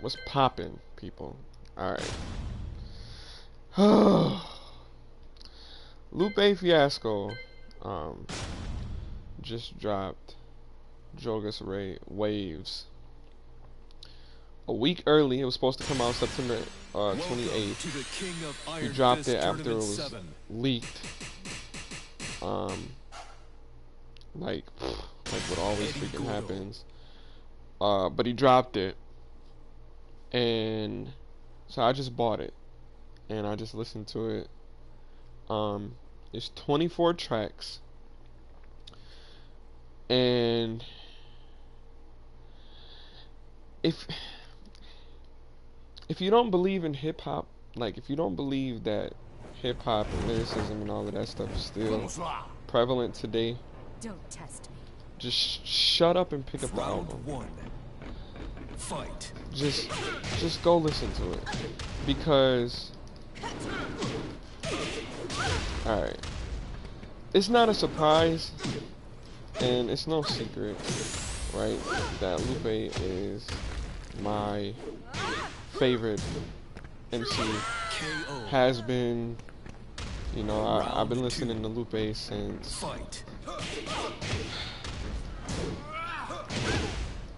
What's poppin', people? Alright. Lupe Fiasco um, just dropped Waves a week early. It was supposed to come out September 28th. He dropped it after it was leaked. Um, like what always freaking happens. But he dropped it, and so I just bought it, and I just listened to it. It's 24 tracks, and if you don't believe in hip hop, like if you don't believe that hip hop and lyricism and all of that stuff is still prevalent today, don't test me. Just shut up and pick up the album. Fight. Just go listen to it, because alright, it's not a surprise and it's no secret, right, that Lupe is my favorite MC. Has been, you know, I've been listening to Lupe since,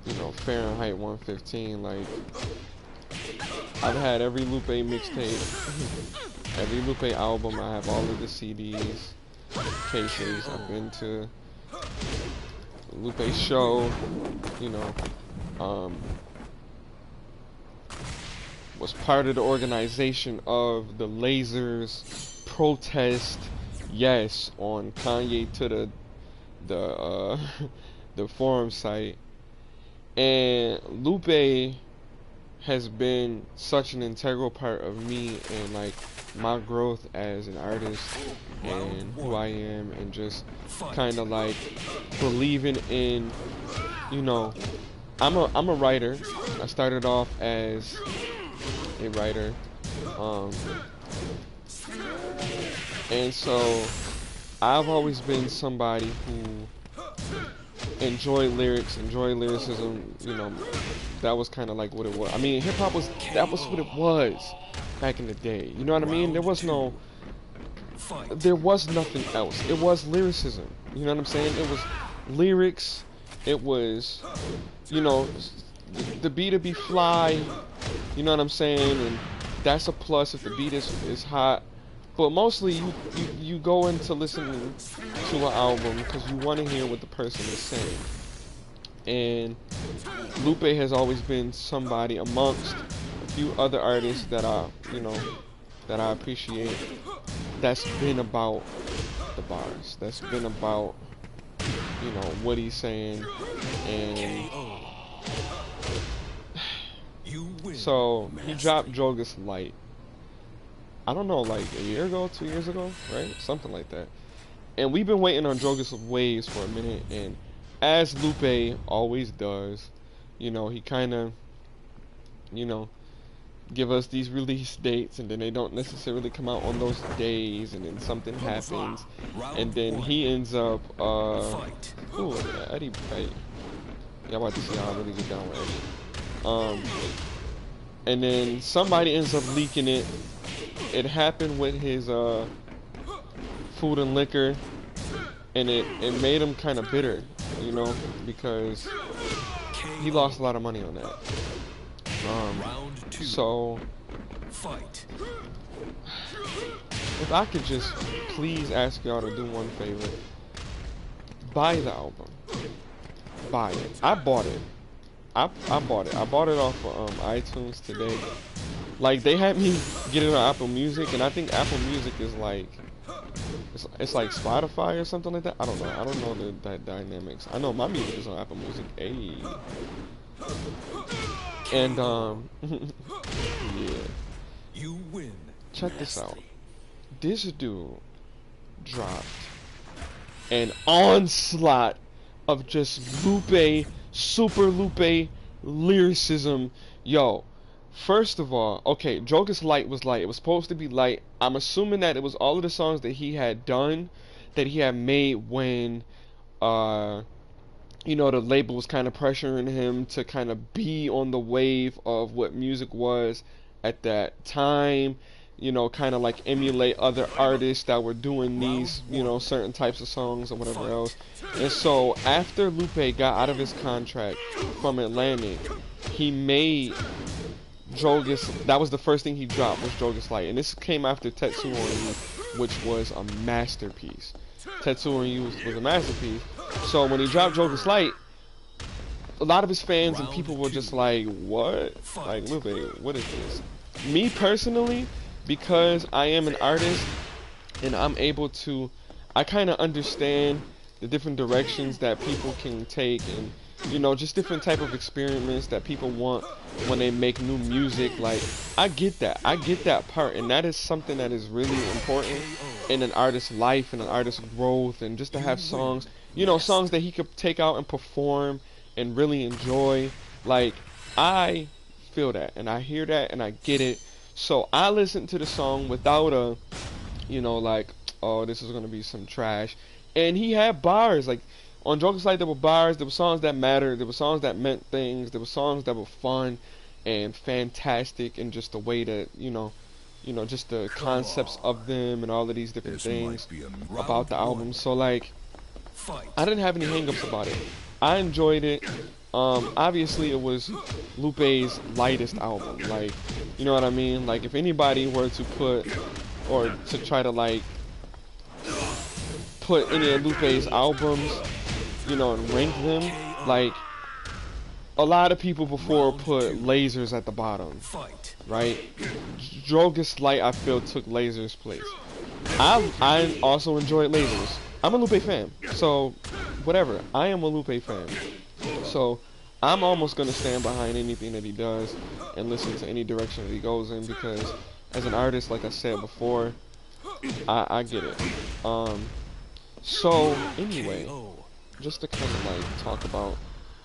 you know, Fahrenheit 115. Like, I've had every Lupe mixtape, every Lupe album. I have all of the CDs, cases. I've been to Lupe's show, you know, was part of the organization of the Lasers protest, yes, on Kanye to the forum site. And Lupe has been such an integral part of me and like my growth as an artist and who I am, and just kind of like believing in, you know, I'm a writer. I started off as a writer, and so I've always been somebody who enjoy lyrics, enjoy lyricism. You know, that was kind of like what it was. I mean, hip hop was, that was what it was back in the day. You know what I mean? There was nothing else. It was lyricism. You know what I'm saying? It was lyrics. It was, you know, the beat to be fly. You know what I'm saying? And that's a plus if the beat is hot. But mostly you go into listening to an album because you want to hear what the person is saying. And Lupe has always been somebody amongst a few other artists that I appreciate, that's been about the bars, that's been about, you know, what he's saying. And so he dropped Drogas Light, I don't know, like a year ago, 2 years ago, right? Something like that. And we've been waiting on Drogas Waves for a minute, and as Lupe always does, you know, he kind of, you know, give us these release dates, and then they don't necessarily come out on those days, and then something happens, and then he ends up, ooh, Eddie, right? Yeah, I'm about to see how I really get down with Eddie. And then somebody ends up leaking it. It happened with his food and liquor, and it made him kind of bitter, you know, because he lost a lot of money on that. So if I could just please ask y'all to do one favor, buy the album. Buy it. I bought it. I bought it. I bought it off of iTunes today. Like, they had me get it on Apple Music, and I think Apple Music is like, it's like Spotify or something like that. I don't know the dynamics. I know my music is on Apple Music. Hey. And yeah. You win. Check this out. This dude dropped an onslaught of just Lupe, super Lupe lyricism. Yo, first of all, okay, Drogas Light was light. It was supposed to be light. I'm assuming that it was all of the songs that he had done, that he had made when you know, the label was kind of pressuring him to kind of be on the wave of what music was at that time, you know, kind of like emulate other artists that were doing these, you know, certain types of songs or whatever else. And so after Lupe got out of his contract from Atlantic, he made Drogas. That was the first thing he dropped, was Drogas Light, and this came after Tetsuo on You, which was a masterpiece. Tetsuo on You was a masterpiece. So when he dropped Drogas Light, a lot of his fans and people were just like, "What? Like, Lupe, what is this?" Me personally, because I am an artist and I'm able to, I kind of understand the different directions that people can take, and you know, just different type of experiments that people want when they make new music. Like, I get that part, and that is something that is really important in an artist's life and an artist's growth, and just to have songs, you know, songs that he could take out and perform and really enjoy. Like, I feel that, and I hear that, and I get it. So I listen to the song without a, you know, like, oh, this is gonna be some trash. And he had bars, like, on Drogas Light there were bars, there were songs that mattered, there were songs that meant things, there were songs that were fun and fantastic, and just the way that, you know, just the concepts of them and all of these different things about the album. So like, I didn't have any hangups about it. I enjoyed it. Obviously it was Lupe's lightest album. Like, you know what I mean? Like, if anybody were to put, or to try to like put any of Lupe's albums, you know, and rank them, like, a lot of people before put Lasers at the bottom, right? Drogas Light, I feel, took Lasers' place. I also enjoyed Lasers. I'm a Lupe fan, so whatever. I am a Lupe fan, so I'm almost gonna stand behind anything that he does and listen to any direction that he goes in, because as an artist, like I said before, I get it. So anyway, just to kind of like talk about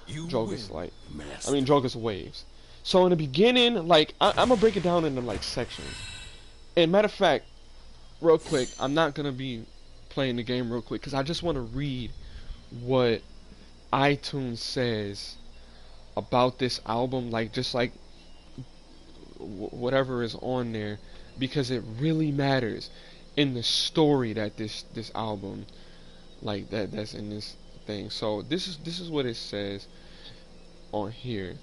Drogas Light, Drogas Waves. So in the beginning, like, I'm gonna break it down into like sections. And matter of fact, real quick, I'm not gonna be playing the game real quick because I just want to read what iTunes says about this album, like, just like whatever is on there, because it really matters in the story that this album, like, that's in this thing. So this is what it says on here,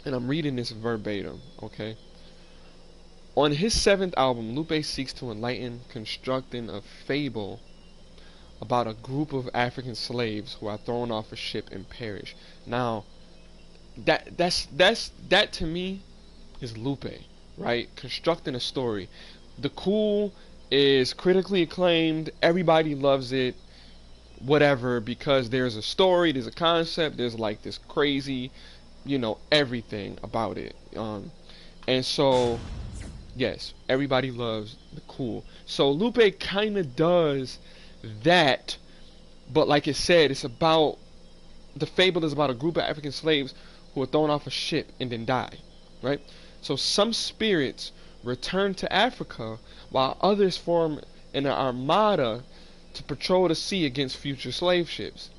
and I'm reading this verbatim, okay? On his 7th album, Lupe seeks to enlighten, constructing a fable about a group of African slaves who are thrown off a ship and perish. Now, that to me is Lupe, right? Constructing a story. The Cool is critically acclaimed. Everybody loves it. Whatever, because there's a story, there's a concept, there's like this crazy, you know, everything about it. And so, yes, everybody loves The Cool. So Lupe kind of does that, but like it said, it's about, the fable is about a group of African slaves who are thrown off a ship and then die, right? So some spirits return to Africa while others form an armada to patrol the sea against future slave ships.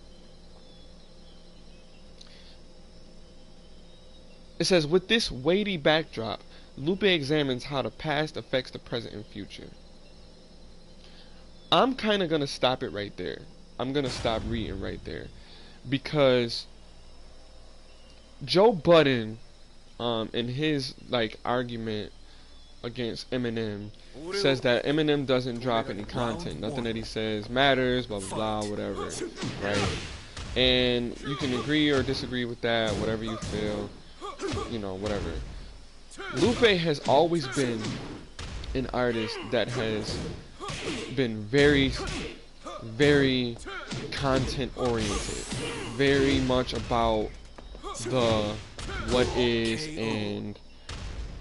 It says, with this weighty backdrop, Lupe examines how the past affects the present and future. I'm kind of going to stop it right there. I'm going to stop reading right there, because Joe Budden, in his like argument against Eminem, says that Eminem doesn't drop any content. Nothing that he says matters, blah blah blah, whatever, right? And you can agree or disagree with that, whatever you feel, you know, whatever. Lupe has always been an artist that has been very, very content oriented, very much about the what is and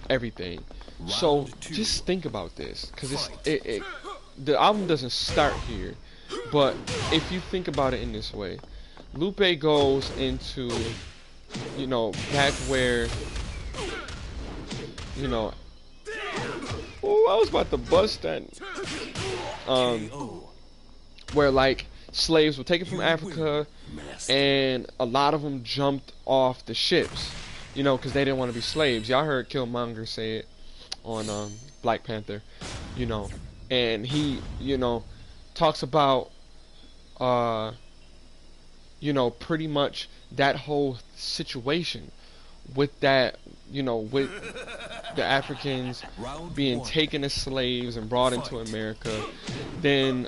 everything. So just think about this, because the album doesn't start here, but if you think about it in this way, Lupe goes into, you know, back where, you know, oh, I was about to bust that, where like slaves were taken from Africa, and a lot of them jumped off the ships, you know, because they didn't want to be slaves. Y'all heard Killmonger say it on Black Panther, you know, and he, you know, talks about, you know, pretty much that whole situation with that, you know, with the Africans being taken as slaves and brought into America. Then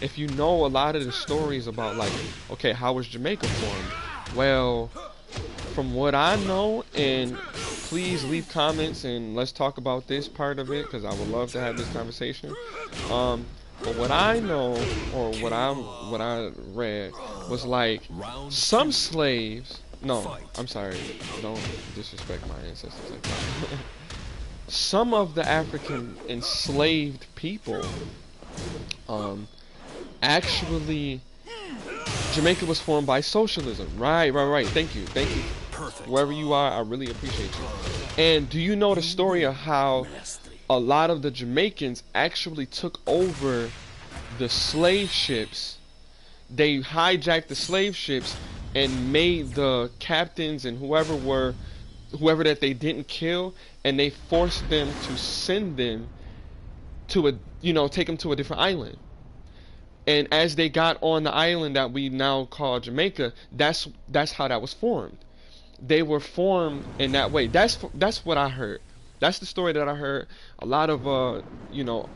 if you know a lot of the stories about, like, okay, how was Jamaica formed? Well, from what I know, and please leave comments and let's talk about this part of it, because I would love to have this conversation. But what I know, or what I read, was like some slaves. No, I'm sorry. Don't disrespect my ancestors like that. Some of the African enslaved people, actually, Jamaica was formed by socialism. Right. Thank you. Perfect. Wherever you are, I really appreciate you. And do you know the story of how a lot of the Jamaicans actually took over the slave ships? They hijacked the slave ships and made the captains and whoever that they didn't kill, and they forced them to send them to take them to a different island. And as they got on the island that we now call Jamaica, that's how that was formed. They were formed in that way. That's what I heard. That's the story that I heard. A lot of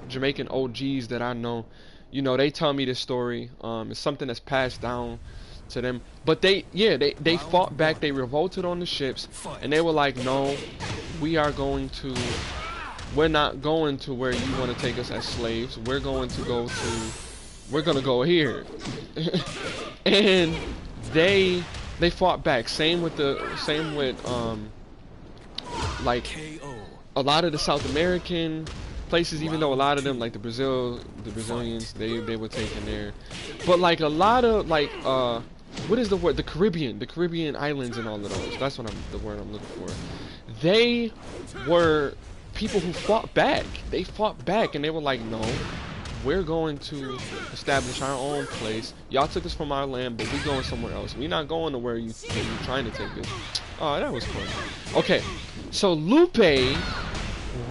Jamaican OGs that I know, they tell me this story. It's something that's passed down to them. But they fought back. They revolted on the ships, and they were like, no, we're not going to where you want to take us as slaves. We're going to go here. And they fought back. Same with like a lot of the South American places, even though a lot of them, like the Brazilians, they were taken there. But like a lot of what is the word? The Caribbean islands and all of those. That's the word I'm looking for. They were people who fought back. They fought back, and they were like, no, we're going to establish our own place. Y'all took us from our land, but we're going somewhere else. We're not going to where you're trying to take us. Oh, that was fun. Okay, so Lupe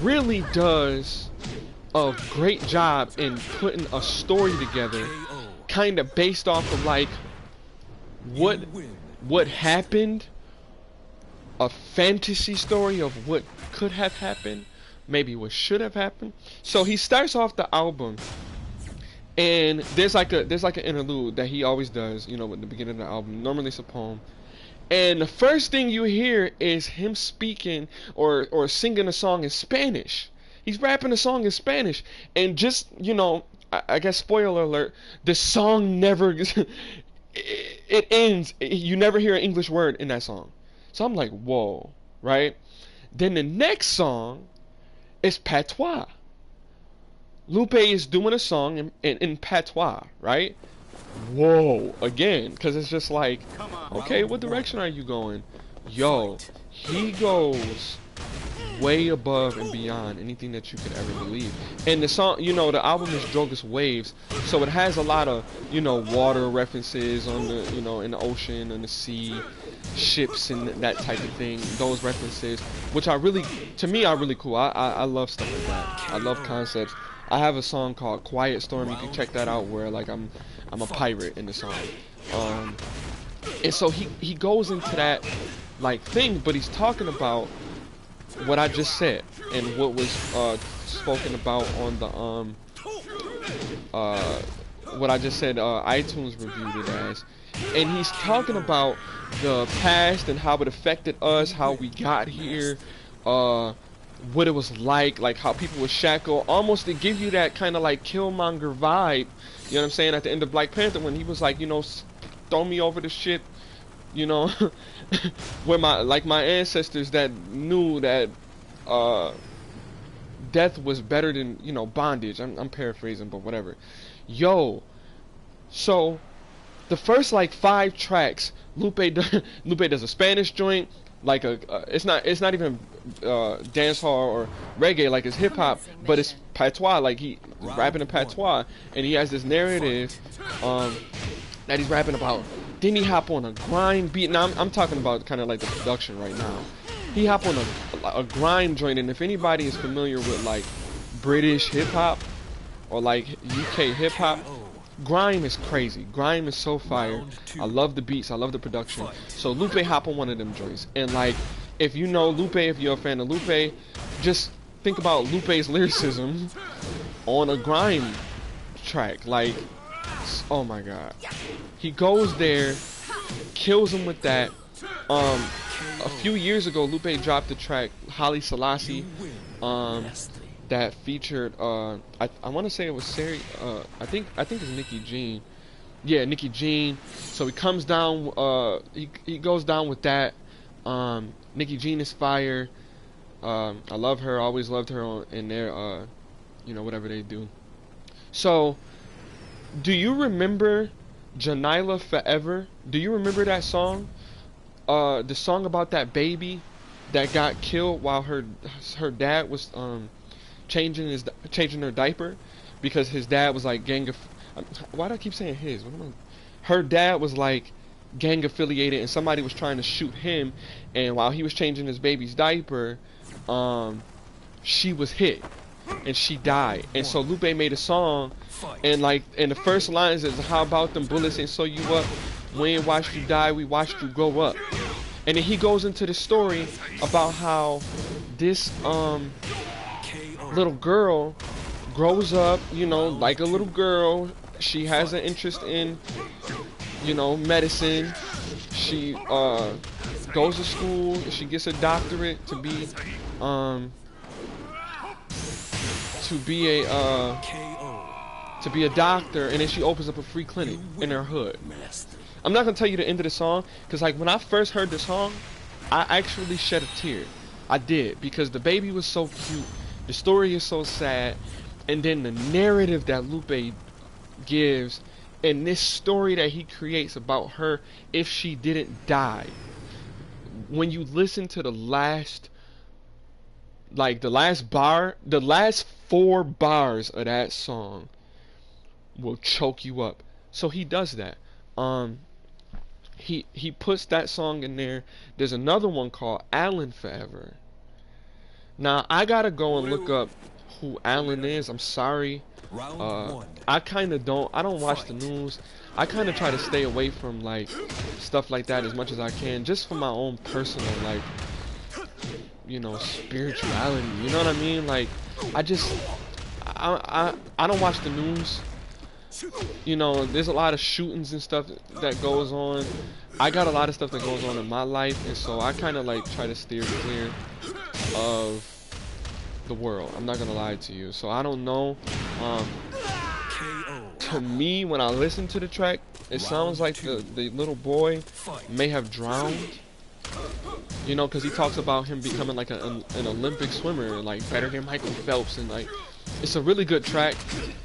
really does a great job in putting a story together, kind of based off of like what happened, a fantasy story of what could have happened, maybe what should have happened. So he starts off the album, and there's like an interlude that he always does, at the beginning of the album. Normally it's a poem, and the first thing you hear is him speaking or singing a song in Spanish. He's rapping a song in Spanish, and just I guess spoiler alert, the song never it ends. You never hear an English word in that song. So I'm like, whoa, right? Then the next song is patois. Lupe is doing a song in patois, right? Whoa, again, because it's just like, okay, what direction are you going? Yo, he goes way above and beyond anything that you could ever believe. And the song, the album is Drogas Waves, so it has a lot of, water references on the, in the ocean and the sea, ships and that type of thing. Those references, which are really cool. I love stuff like that. I love concepts. I have a song called Quiet Storm. You can check that out, where like I'm a pirate in the song. And so he goes into that like thing, but he's talking about what I just said and what was spoken about on the what I just said iTunes reviewed it as. And he's talking about the past and how it affected us, how we got here, what it was like how people were shackled, almost to give you that kind of like Killmonger vibe, you know what I'm saying, at the end of Black Panther, when he was like, throw me over the ship, where my ancestors that knew that death was better than, bondage. I'm paraphrasing, but whatever. Yo, so the first 5 tracks, Lupe does a Spanish joint, like it's not even dance hall or reggae, like it's hip hop, but it's patois. Like rapping in patois, and he has this narrative that he's rapping about. Then he hop on a grind beat. Now I'm talking about kind of like the production right now. He hop on a grind joint, and if anybody is familiar with like British hip hop or like UK hip hop, grime is crazy. Grime is so fire. I love the beats. I love the production. So Lupe hop on one of them joints, and like if you know Lupe, if you're a fan of Lupe, just think about Lupe's lyricism on a grime track. Like, oh my god, he goes there, kills him with that. A few years ago, Lupe dropped the track Haile Selassie, that featured I want to say it was Sari, I think it's Nicki Jean. Yeah, Nicki Jean. So he comes down, he goes down with that. Nicki Jean is fire. I love her, always loved her in their you know, whatever they do. So do you remember Janila Forever? Do you remember that song? The song about that baby that got killed while her dad was changing her diaper, because his dad was like why do I keep saying his? Her dad was like gang affiliated, and somebody was trying to shoot him, and while he was changing his baby's diaper, she was hit and she died. And so Lupe made a song, and like in the first lines is, how about them bullets ain't sew you up, we ain't watched you die, we watched you grow up. And then he goes into the story about how this little girl grows up, you know, like a little girl. She has an interest in, you know, medicine. She goes to school. She gets a doctorate to be a doctor, and then she opens up a free clinic in her hood. I'm not gonna tell you the end of the song, because like when I first heard the song, I actually shed a tear. I did, because the baby was so cute, the story is so sad, and then the narrative that Lupe gives and this story that he creates about her if she didn't die. When you listen to the last bar, the last 4 bars of that song will choke you up. So he does that. He puts that song in there. There's another one called Alan Forever. Now I gotta go and look up who Alan is. I'm sorry. I don't watch the news. I kind of try to stay away from like stuff like that as much as I can, just for my own personal, like, you know, spirituality. You know what I mean? Like, I don't watch the news. You know, there's a lot of shootings and stuff that goes on. I got a lot of stuff that goes on in my life, and so I kind of like try to steer clear of the world. I'm not gonna lie to you. So I don't know. To me, when I listen to the track, it sounds like the little boy may have drowned. You know, because he talks about him becoming like an Olympic swimmer, like better than Michael Phelps, and like it's a really good track.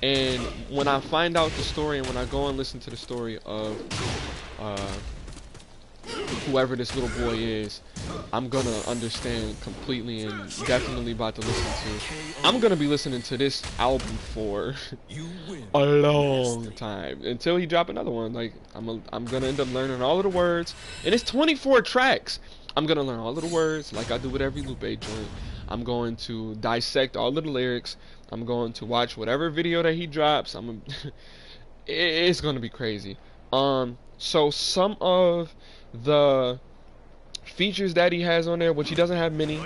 And when I find out the story, and when I go and listen to the story of whoever this little boy is, I'm gonna understand completely, and definitely about to listen to. I'm gonna be listening to this album for a long time until he drop another one. Like I'm gonna end up learning all of the words, and it's 24 tracks. I'm gonna learn all of the words like I do with every Lupe joint. I'm going to dissect all of the lyrics. I'm going to watch whatever video that he drops. It's gonna be crazy. So some of the features that he has on there, which he doesn't have many.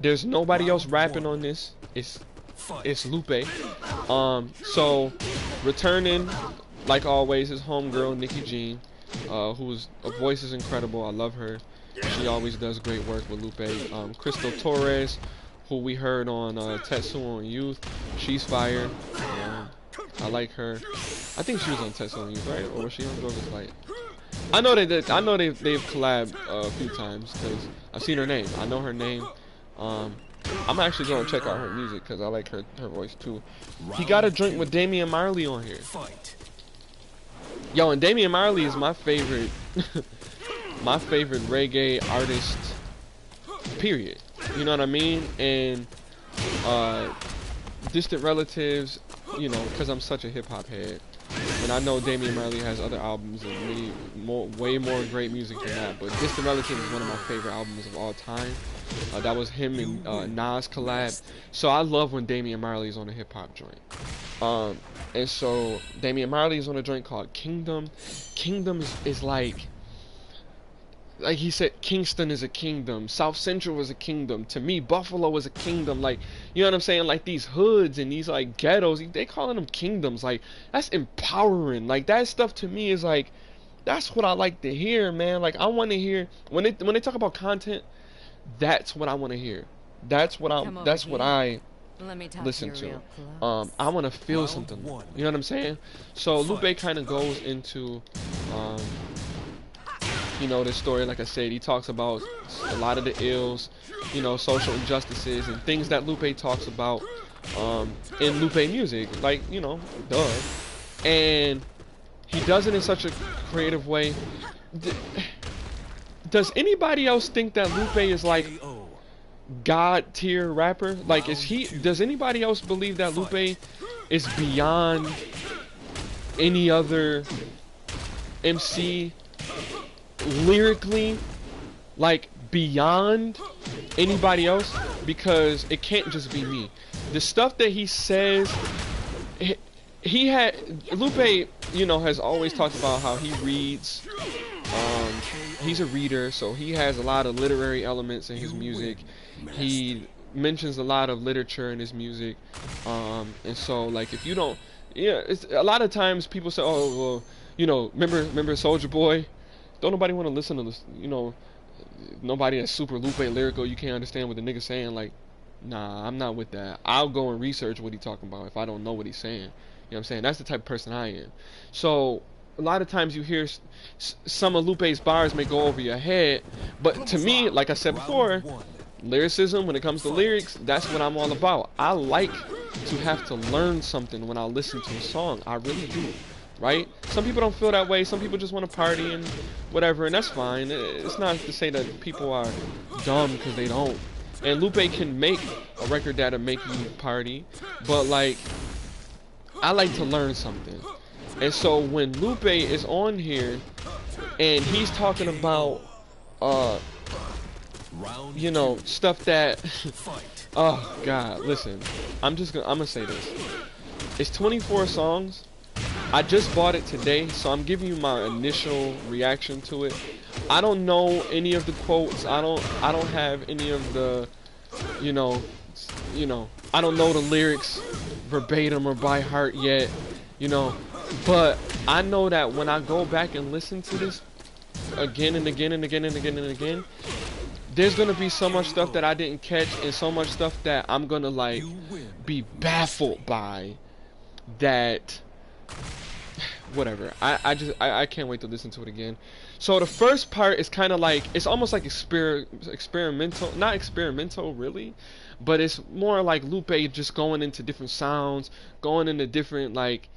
There's nobody else rapping on this. It's Lupe. So returning, like always, his homegirl Nicki Jean, whose voice is incredible. I love her. She always does great work with Lupe. Crystal Torres, who we heard on Tetsuo on Youth, she's fire. I like her. I think she was on Tetsuo on Youth, right? Or was she on Drogas Waves? I know they did. I know they've collabed a few times because I've seen her name. I know her name. I'm actually going to check out her music because I like her voice too. He got a joint with Damian Marley on here. Yo, and Damian Marley is my favorite, my favorite reggae artist. Period. You know what I mean? And Distant Relatives, you know, because I'm such a hip hop head, and I know Damian Marley has other albums and way more great music than that. But Distant Relative is one of my favorite albums of all time. That was him and Nas collab. So I love when Damian Marley is on a hip hop joint. And so Damian Marley is on a joint called Kingdom. Kingdom is like he said, Kingston is a kingdom, South Central is a kingdom. To me, Buffalo is a kingdom. Like, you know what I'm saying? Like these hoods and these like ghettos, they calling them kingdoms. Like, that's empowering. Like, that stuff to me is like, that's what I like to hear, man. Like, I want to hear when they talk about content. That's what I want to hear. That's what I listen to. I want to feel something. You know what I'm saying? So Lupe kind of goes into you know, this story. Like I said, he talks about a lot of the ills, you know, social injustices and things that Lupe talks about in Lupe music, like, you know, duh. And he does it in such a creative way. Does anybody else think that Lupe is like God tier rapper? Like, does anybody else believe that Lupe is beyond any other MC lyrically, like beyond anybody else? Because it can't just be me. The stuff that he says, Lupe, you know, has always talked about how he reads. He's a reader, so he has a lot of literary elements in his music. He mentions a lot of literature in his music, and so like if you don't, yeah, it's a lot of times people say, oh well, you know, remember Soulja Boy? Don't nobody want to listen to this, you know, nobody that's super Lupe lyrical. You can't understand what the nigga's saying. Like, nah, I'm not with that. I'll go and research what he's talking about if I don't know what he's saying. You know what I'm saying? That's the type of person I am. So a lot of times you hear some of Lupe's bars may go over your head, but to me, like I said before, lyricism, when it comes to lyrics, that's what I'm all about. I like to have to learn something when I listen to a song. I really do, right? Some people don't feel that way. Some people just want to party and whatever, and that's fine. It's not to say that people are dumb because they don't. And Lupe can make a record that'll make you party, but like, I like to learn something. And so when Lupe is on here and he's talking about you know, stuff that oh god, listen, I'm gonna say this. It's 24 songs. I just bought it today, so I'm giving you my initial reaction to it. I don't know any of the quotes. I don't have any of the, you know, I don't know the lyrics verbatim or by heart yet, you know. But I know that when I go back and listen to this again and again and again and again and again, there's gonna be so much stuff that I didn't catch and so much stuff that I'm gonna like be baffled by. That whatever. I can't wait to listen to it again. So the first part is kind of like, it's almost like experimental, not experimental really, but it's more like Lupe just going into different sounds, going into different like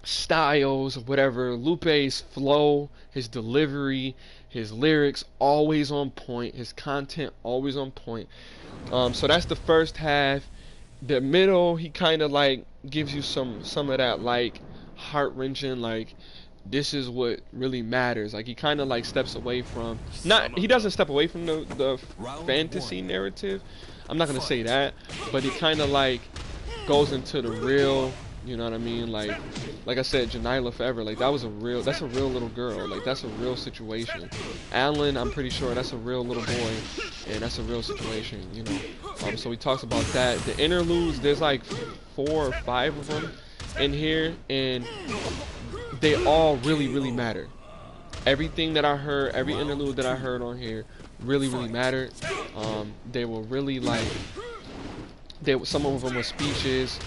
styles or whatever. Lupe's flow, his delivery, his lyrics always on point, his content always on point. So that's the first half. The middle, he kind of like gives you some of that like heart-wrenching, like this is what really matters. Like he kind of like steps away from, he doesn't step away from the fantasy narrative, I'm not gonna say that, but he kind of like goes into the real, you know what I mean? Like I said, Janila Forever, like that's a real little girl, like that's a real situation. Alan, I'm pretty sure that's a real little boy, and that's a real situation, you know. So he talks about that. The interludes, there's like 4 or 5 of them in here, and they all really matter. Everything that I heard, every interlude that I heard on here really mattered. They were really like, some of them were speeches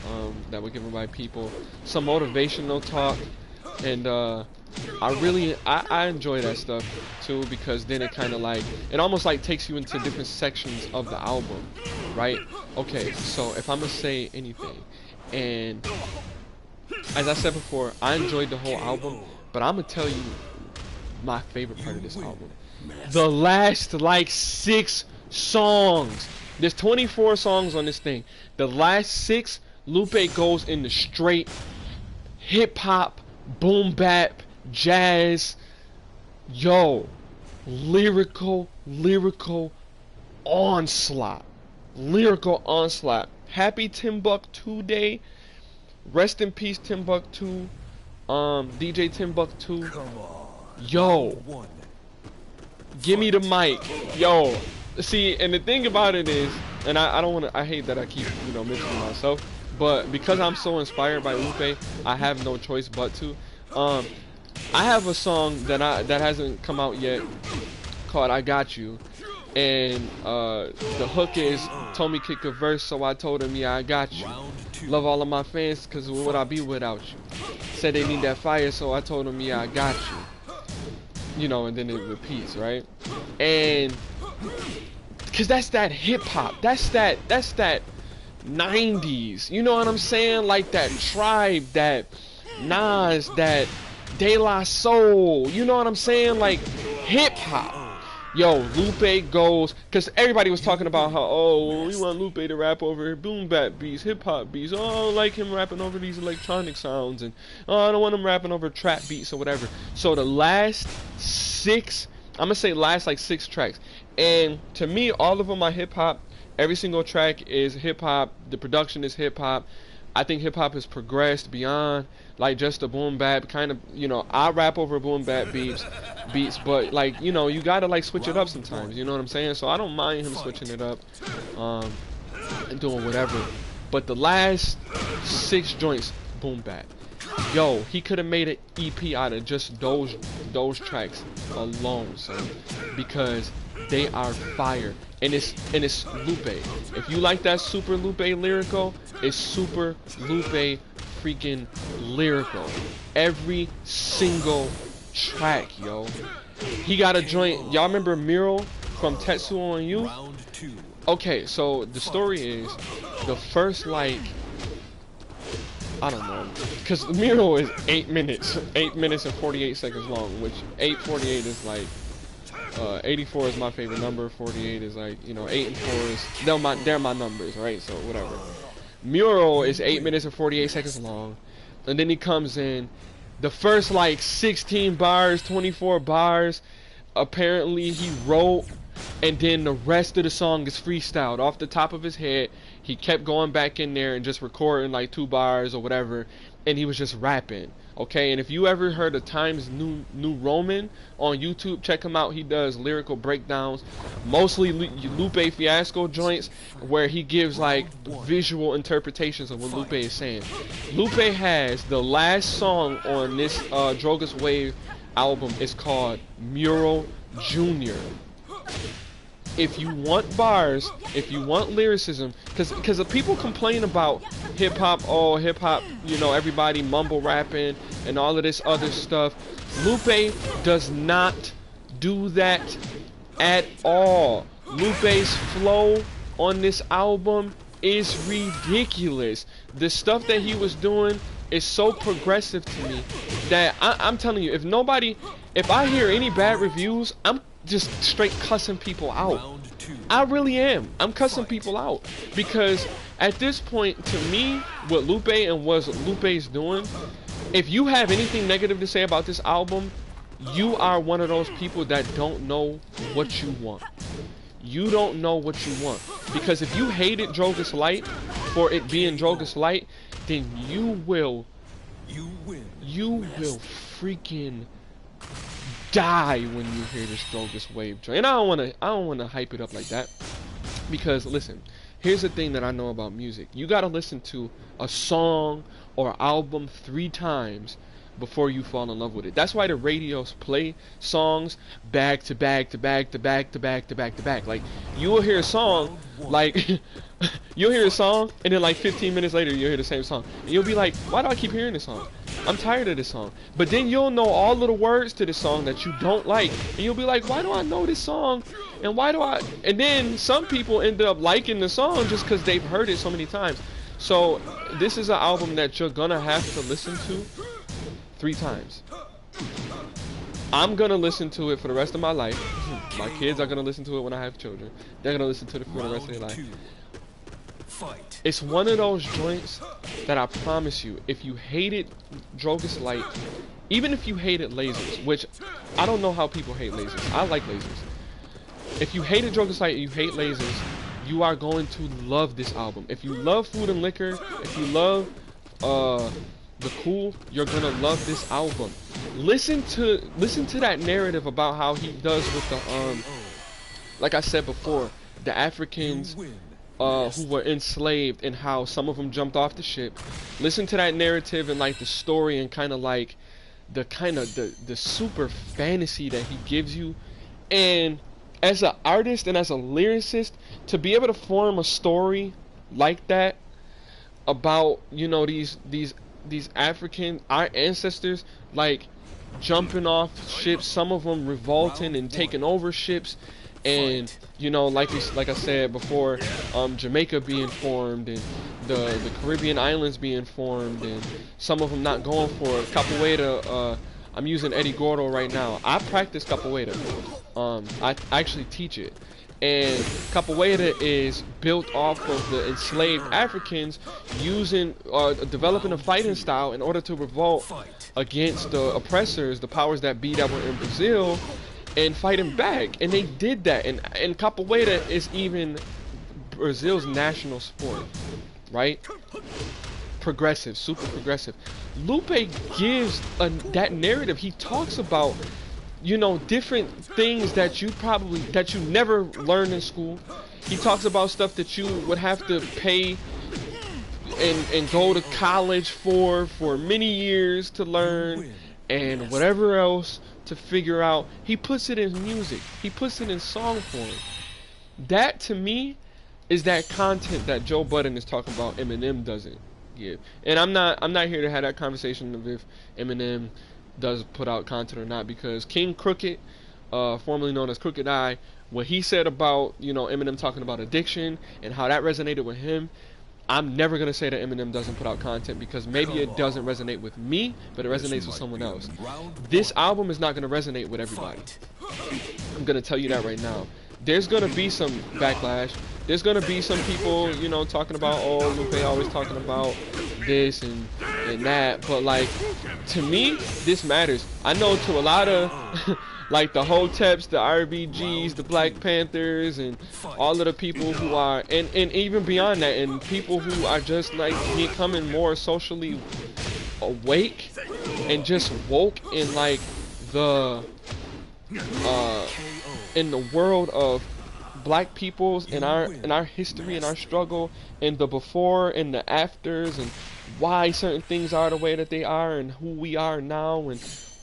that were given by people, some motivational talk, and I enjoy that stuff too, because then it kind of like, it almost like takes you into different sections of the album, right? Okay, so if I'm gonna say anything, and as I said before, I enjoyed the whole album, but I'm gonna tell you my favorite part of this album. The last like 6 songs. There's 24 songs on this thing. The last 6 Lupe goes into straight hip hop, boom bap, jazz. Yo, lyrical onslaught. Lyrical onslaught. Happy Timbuktu Day. Rest in peace, Timbuktu. DJ Timbuktu. Yo, give me the mic. Yo, see, and the thing about it is, and I don't want to, I hate that I keep, you know, mentioning myself, but because I'm so inspired by Lupe, I have no choice but to. I have a song that hasn't come out yet called "I Got You," and the hook is, told me kick a verse, so I told him, yeah, I got you. Love all of my fans, cause what would I be without you? Said they need that fire, so I told them, yeah, I got you. You know, and then it repeats, right? And cause that's that hip hop, that's that 90s, you know what I'm saying? Like that Tribe, that Nas, that De La Soul, you know what I'm saying? Like hip hop. Yo, Lupe goes, cause everybody was talking about how, oh, we want Lupe to rap over boom bap beats, hip hop beats. Oh, I don't like him rapping over these electronic sounds, and oh, I don't want him rapping over trap beats or whatever. So the last I'm gonna say last like 6 tracks, and to me, all of them are hip hop. Every single track is hip hop. The production is hip hop. I think hip hop has progressed beyond like just a boom bap kind of, you know, I rap over boom bap beats, but like, you know, you gotta like switch it up sometimes, you know what I'm saying? So I don't mind him switching it up, and doing whatever. But the last 6 joints, boom bap. Yo, he could have made an EP out of just those tracks alone, son, because they are fire. And it's Lupe. If you like that super Lupe lyrical, it's super Lupe freaking lyrical. Every single track, yo. He got a joint. Y'all remember Mural from Tetsuo on You? Okay, so the story is the first, like, I don't know, because Mural is 8 minutes and 48 seconds long, which 8:48 is like 84 is my favorite number. 48 is like, you know, 8 and 4 is they're my numbers, right? So whatever. Mural is 8 minutes and 48 seconds long, and then he comes in. The first like 16 bars, 24 bars, apparently he wrote, and then the rest of the song is freestyled off the top of his head. He kept going back in there and just recording like 2 bars or whatever, and he was just rapping. Okay, and if you ever heard of Times New Roman on YouTube, check him out. He does lyrical breakdowns, mostly Lupe Fiasco joints, where he gives like visual interpretations of what Lupe is saying. Lupe has the last song on this Drogas Waves album is called Mural Junior. If you want bars, if you want lyricism, because the people complain about hip hop, oh hip hop, you know, everybody mumble rapping and all of this other stuff. Lupe does not do that at all. Lupe's flow on this album is ridiculous. The stuff that he was doing is so progressive to me that I'm telling you, if I hear any bad reviews, I'm just straight cussing people out. I really am. I'm cussing people out, because at this point, to me, what Lupe and what Lupe's doing, if you have anything negative to say about this album, you are one of those people that don't know what you want. You don't know what you want, because if you hated Drogas Light for it being Drogas Light, then you will freaking die when you hear this Drogas Wave joint. And I don't wanna hype it up like that, because listen, here's the thing that I know about music. You gotta listen to a song or album 3 times before you fall in love with it. That's why the radios play songs back to back to back to back to back to back to back. Like, you will hear a song, like you'll hear a song, and then like 15 minutes later you'll hear the same song, and you'll be like, why do I keep hearing this song? I'm tired of this song. But then you'll know all of the words to this song that you don't like, and you'll be like, why do I know this song? And why do I? And then some people end up liking the song just because they've heard it so many times. So this is an album that you're gonna have to listen to 3 times. I'm gonna listen to it for the rest of my life. My kids are gonna listen to it when I have children. They're gonna listen to it for the rest of their life. It's one of those joints that I promise you, if you hated Drogas Light, even if you hated lasers, which I don't know how people hate lasers. I like lasers. If you hated Drogas Light and you hate lasers, you are going to love this album. If you love Food and Liquor, if you love the Cool, you're gonna love this album. Listen to that narrative about how he does with the like I said before, the Africans who were enslaved and how some of them jumped off the ship. Listen to that narrative and like the story and kind of like the super fantasy that he gives you. And as an artist and as a lyricist, to be able to form a story like that about, you know, these African, our ancestors, like jumping off ships, some of them revolting and taking over ships, and you know, like I said before, Jamaica being formed and the Caribbean islands being formed, and some of them not going for it. Capoeira, I'm using Eddie Gordo right now. I practice capoeira. I actually teach it. And capoeira is built off of the enslaved Africans using, developing a fighting style in order to revolt against the oppressors, the powers that be that were in Brazil, and fighting back. And they did that. And capoeira is even Brazil's national sport, right? Progressive, super progressive. Lupe gives that narrative. He talks about, you know, different things that you never learned in school. He talks about stuff that you would have to pay and go to college for many years to learn, and whatever else to figure out. He puts it in music. He puts it in song form. That to me is that content that Joe Budden is talking about Eminem doesn't give. And I'm not here to have that conversation of if Eminem does put out content or not, because King Crooked, formerly known as Crooked Eye, what he said about, you know, Eminem talking about addiction and how that resonated with him, I'm never gonna say that Eminem doesn't put out content, because maybe it doesn't resonate with me, but it resonates with someone else. This album is not gonna resonate with everybody. I'm gonna tell you that right now. There's gonna be some backlash. There's gonna be some people, you know, talking about, oh, Lupe always talking about this and that, but like, to me, this matters. I know to a lot of like the Hoteps, the RBGs, the Black Panthers, and all of the people who are, and even beyond that, and people who are just like becoming more socially awake and just woke in like the in the world of black peoples and our history and our struggle, and the before and the afters, and why certain things are the way that they are, and who we are now, and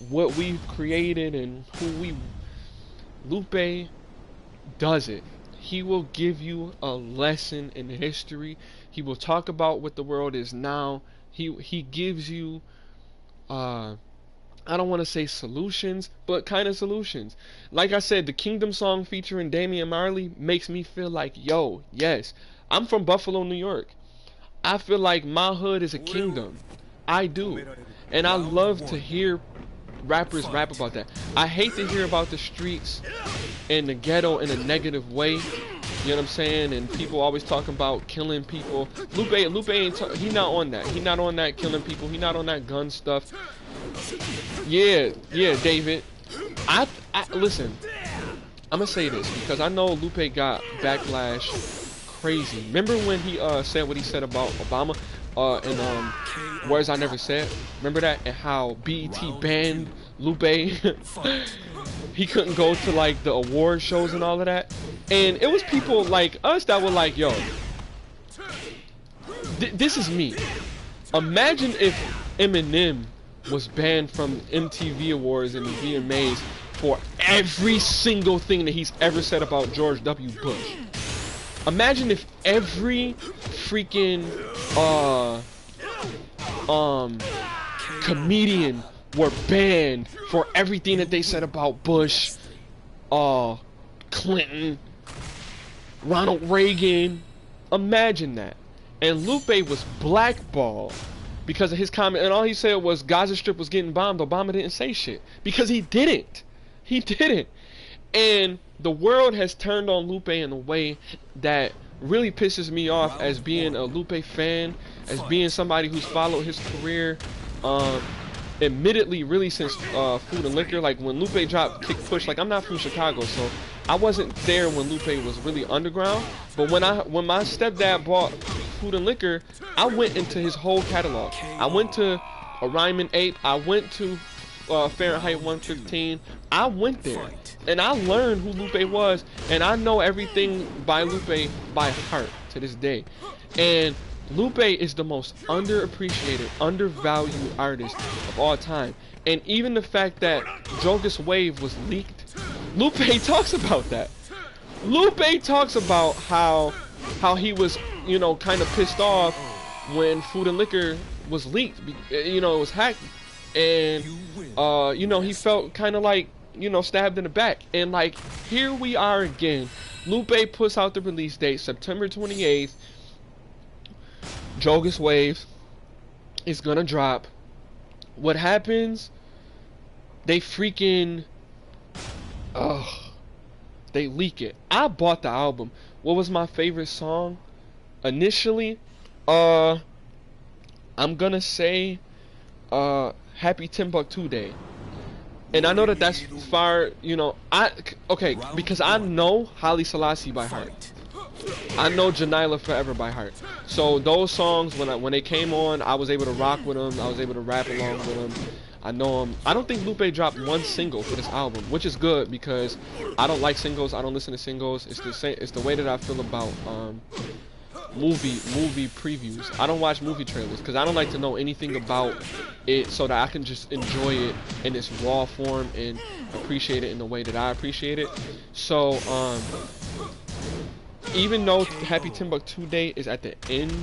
what we've created, and Lupe does it. He will give you a lesson in history. He will talk about what the world is now. He gives you I don't want to say solutions, but kind of solutions. Like I said, the Kingdom song featuring Damian Marley makes me feel like, yo, yes, I'm from Buffalo, New York. I feel like my hood is a kingdom. I do. And I love to hear rappers rap about that. I hate to hear about the streets and the ghetto in a negative way. You know what I'm saying? And people always talking about killing people. Lupe ain't he not on that. He not on that killing people. He not on that gun stuff. Yeah, David. I listen. I'm gonna say this because I know Lupe got backlash crazy. Remember when he said what he said about Obama and words I never said? Remember that? And how BET banned Lupe? He couldn't go to like the award shows and all of that. And it was people like us that were like, yo, this is me. Imagine if Eminem was banned from MTV Awards and the VMAs for every single thing that he's ever said about George W. Bush. Imagine if every freaking comedian were banned for everything that they said about Bush, Clinton, Ronald Reagan. Imagine that. And Lupe was blackballed because of his comment, and all he said was Gaza Strip was getting bombed. Obama didn't say shit because he didn't. He didn't. And the world has turned on Lupe in a way that really pisses me off as being a Lupe fan, as being somebody who's followed his career, admittedly really since Food and Liquor. Like when Lupe dropped Kick Push, like I'm not from Chicago, so I wasn't there when Lupe was really underground. But when my stepdad bought Food and Liquor, I went into his whole catalog. I went to A Rhyme and Ape, I went to Fahrenheit 115. I went there and I learned who Lupe was, and I know everything by Lupe by heart to this day. And Lupe is the most underappreciated, undervalued artist of all time. And even the fact that Drogas Wave was leaked, Lupe talks about that. Lupe talks about how he was, you know, kind of pissed off when Food and Liquor was leaked, you know, it was hacked, and you know, he felt kind of like, you know, stabbed in the back. And like, here we are again. Lupe puts out the release date, September 28th. Drogas Waves is gonna drop. What happens? They freaking they leak it. I bought the album. What was my favorite song initially? I'm gonna say Happy Timbuktu Day. And I know that that's far, you know, okay, because I know Haile Selassie by heart. I know Janila Forever by heart. So those songs, when they came on, I was able to rock with them. I was able to rap along with them. I know them. I don't think Lupe dropped one single for this album, which is good because I don't like singles. I don't listen to singles. It's the same. It's the way that I feel about movie previews. I don't watch movie trailers because I don't like to know anything about it, so that I can just enjoy it in its raw form and appreciate it in the way that I appreciate it. So even though Happy Timbuktu Day is at the end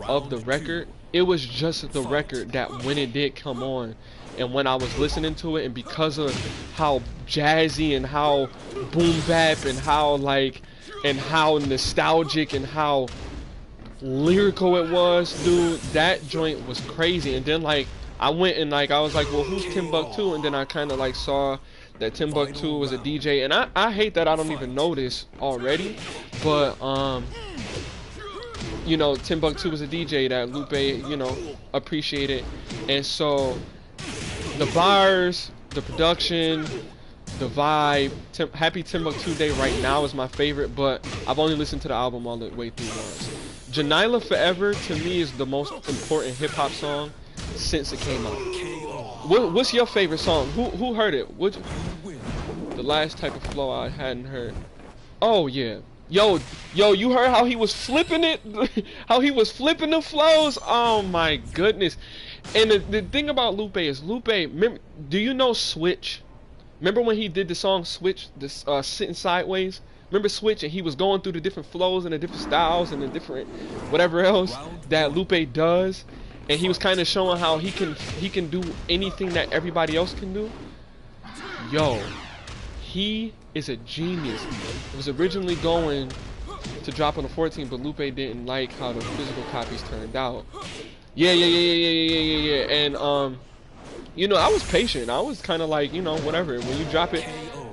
of the record, it was just the record that when it did come on, and when I was listening to it, and because of how jazzy and how boom bap and how like and how nostalgic and how lyrical it was, dude, that joint was crazy. And then like I went and like I was like, well, who's Timbuktu? And then I kind of like saw that Timbuktu was a DJ, and I hate that I don't even know this already, but you know, Timbuktu was a DJ that Lupe, you know, appreciated. And so the bars, the production, the vibe, Happy Timbuktu Day right now is my favorite, but I've only listened to the album all the way through once. Janila Forever to me is the most important hip hop song since it came out. What's your favorite song? Who heard it? The last type of flow I hadn't heard. Oh yeah. Yo, you heard how he was flipping it? How he was flipping the flows? Oh my goodness. And the thing about Lupe is, do you know Switch? Remember when he did the song Switch, this Sitting Sideways? Remember Switch, and he was going through the different flows and the different styles and the different whatever else that Lupe does, and he was kind of showing how he can do anything that everybody else can do. Yo, he is a genius. It was originally going to drop on the 14th, but Lupe didn't like how the physical copies turned out. Yeah. And you know, I was patient. I was kind of like, you know, whatever. When you drop it,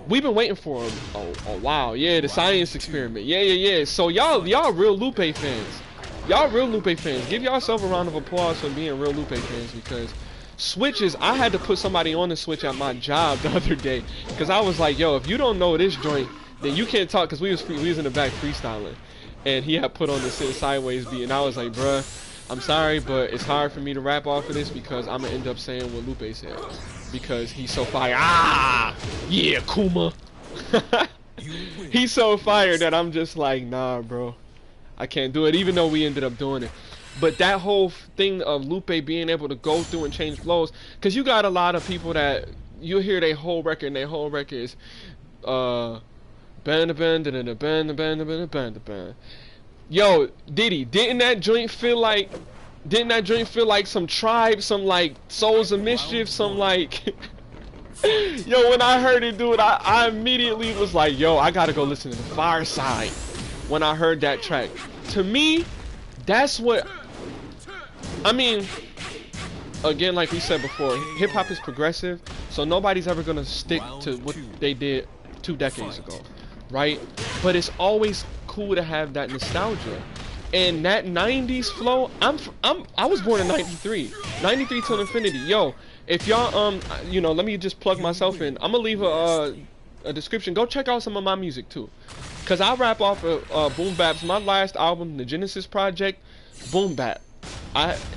we've been waiting for a while. Yeah, the science experiment. Yeah. So y'all real Lupe fans. Y'all real Lupe fans. Give yourself a round of applause for being real Lupe fans, because Switches, I had to put somebody on the Switch at my job the other day, because I was like, yo, if you don't know this joint, then you can't talk, because we was in the back freestyling, and he had put on the Sitting Sideways beat, and I was like, bruh, I'm sorry, but it's hard for me to rap off of this, because I'm gonna end up saying what Lupe said, because he's so fire. Ah, yeah, Kuma. He's so fire that I'm just like, nah, bro, I can't do it, even though we ended up doing it. But that whole thing of Lupe being able to go through and change flows, because you got a lot of people that you hear their whole record, and their whole record is yo, Diddy, didn't that joint feel like some Tribe, some like Souls of Mischief, some like yo, when I heard it, dude, I immediately was like, yo, I gotta go listen to the Far Side. When I heard that track, to me, that's what I mean. Again, like we said before, hip hop is progressive, so nobody's ever gonna stick to what they did 2 decades ago, right? But it's always cool to have that nostalgia. And that 90s flow, I was born in 93 till infinity. Yo, if y'all you know, let me just plug myself in. I'm gonna leave a description. Go check out some of my music too, cause I rap off of boom baps. My last album, the Genecist project, boom bap.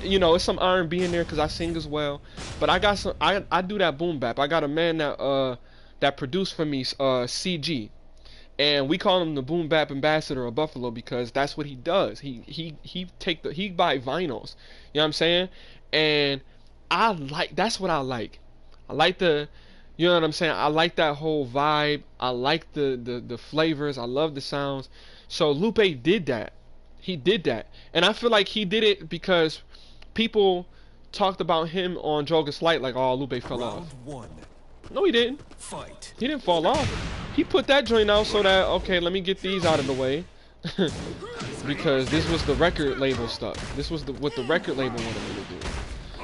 You know, it's some R&B in there cause I sing as well, but I got some. I do that boom bap. I got a man that produced for me, CG. And we call him the boom bap ambassador of Buffalo because that's what he does. He buy vinyls. You know what I'm saying? And that's what I like. I like you know what I'm saying? I like that whole vibe. I like the flavors. I love the sounds. So Lupe did that. He did that. And I feel like he did it because people talked about him on Drogas Light like, oh, Lupe fell off. No, he didn't. He didn't fall off. He put that joint out so that, okay, let me get these out of the way. Because this was the record label stuff. This was what the record label wanted me to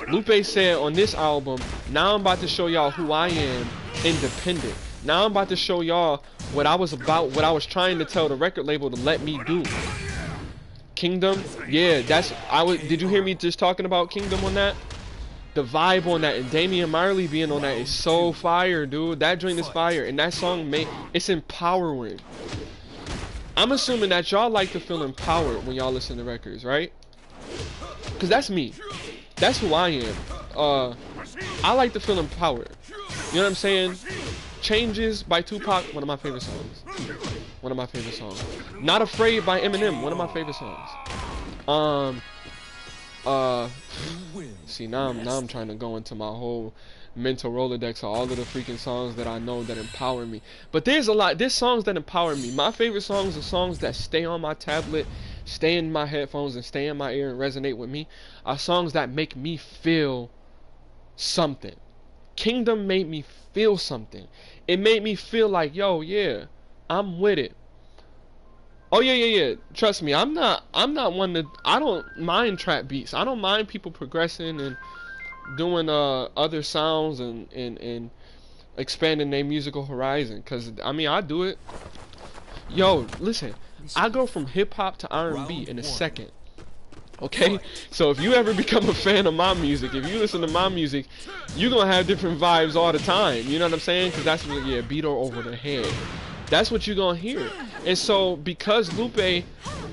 do. Lupe said on this album, now I'm about to show y'all who I am independent. Now I'm about to show y'all what I was about, what I was trying to tell the record label to let me do. Kingdom, yeah, did you hear me just talking about Kingdom on that? The vibe on that, and Damian Marley being on that is so fire, dude. That joint is fire, and that song it's empowering. I'm assuming that y'all like to feel empowered when y'all listen to records, right? Cause that's me. That's who I am. I like to feel empowered. You know what I'm saying? Changes by Tupac, one of my favorite songs. One of my favorite songs. Not Afraid by Eminem, one of my favorite songs. See, now I'm trying to go into my whole mental Rolodex of all of the freaking songs that I know that empower me. But there's songs that empower me. My favorite songs are songs that stay on my tablet, stay in my headphones, and stay in my ear and resonate with me. Are songs that make me feel something. Kingdom made me feel something. It made me feel like, yo, yeah, I'm with it. Oh yeah. Trust me, I'm not one to. I don't mind trap beats. I don't mind people progressing and doing other sounds and expanding their musical horizon. Cause I mean, I do it. Yo, listen, I go from hip hop to R&B in a second. Okay, so if you ever become a fan of my music, if you listen to my music, you're gonna have different vibes all the time. You know what I'm saying? Cause that's what, yeah, beat her over the head. That's what you're gonna hear. And so because Lupe,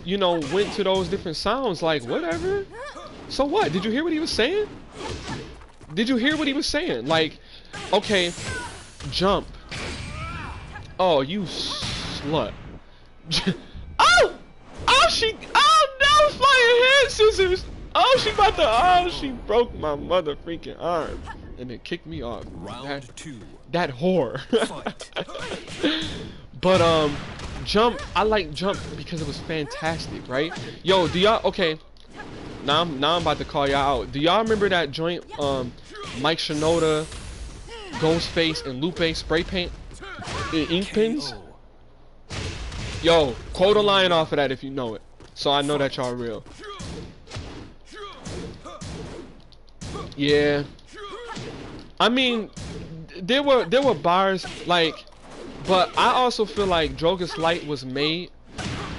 you know, went to those different sounds, like whatever. So what? Did you hear what he was saying? Did you hear what he was saying? Like, okay, jump. Oh, you slut. Oh no, flying hand scissors. Oh, she broke my mother freaking arm and then kicked me off. Round two. That whore. But Jump, I like Jump because it was fantastic, right? Yo, do y'all, okay, now I'm about to call y'all out. Do y'all remember that joint, Mike Shinoda, Ghostface, and Lupe spray paint in ink pens? Yo, quote a line off of that if you know it, so I know that y'all real. Yeah, I mean, there were bars like, but I also feel like Drogas Light was made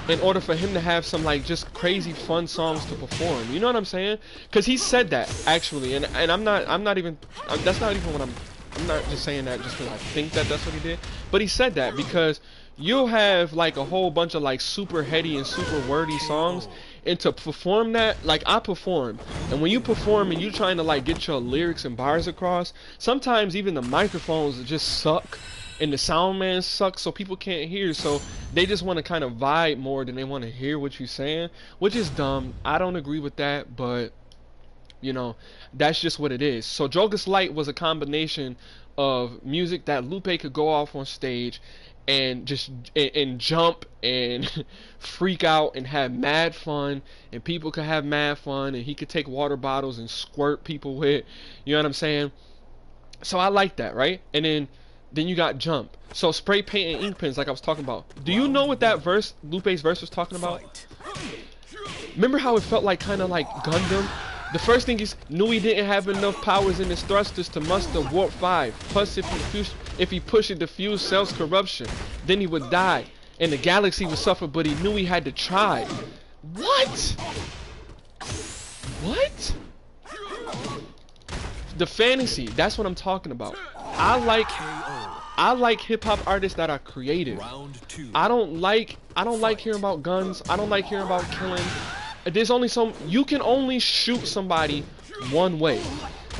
in order for him to have some like just crazy fun songs to perform. You know what I'm saying? Cause he said that actually, and I'm not even that's not even what I'm not just saying that just because I think that that's what he did, but he said that because you'll have like a whole bunch of like super heady and super wordy songs, and to perform that, like I perform, and when you perform and you're trying to like get your lyrics and bars across, sometimes even the microphones just suck and the sound man sucks, so people can't hear, so they just want to kind of vibe more than they want to hear what you're saying, which is dumb. I don't agree with that, but you know, that's just what it is. So Drogas Light was a combination of music that Lupe could go off on stage and just and jump and freak out and have mad fun, and people could have mad fun, and he could take water bottles and squirt people with, you know what I'm saying? So I like that, right? And then you got Jump. So spray paint and ink pens, like I was talking about. Do you know what that verse, Lupe's verse, was talking about? Remember how it felt like kind of like Gundam? The first thing is, knew he didn't have enough powers in his thrusters to muster warp 5. Plus, if he pushed it, the fuse cells corruption, then he would die. and the galaxy would suffer, but he knew he had to try. What? What? The fantasy, that's what I'm talking about. I like hip hop artists that are creative. I don't like hearing about guns. I don't like hearing about killing. There's only you can only shoot somebody one way.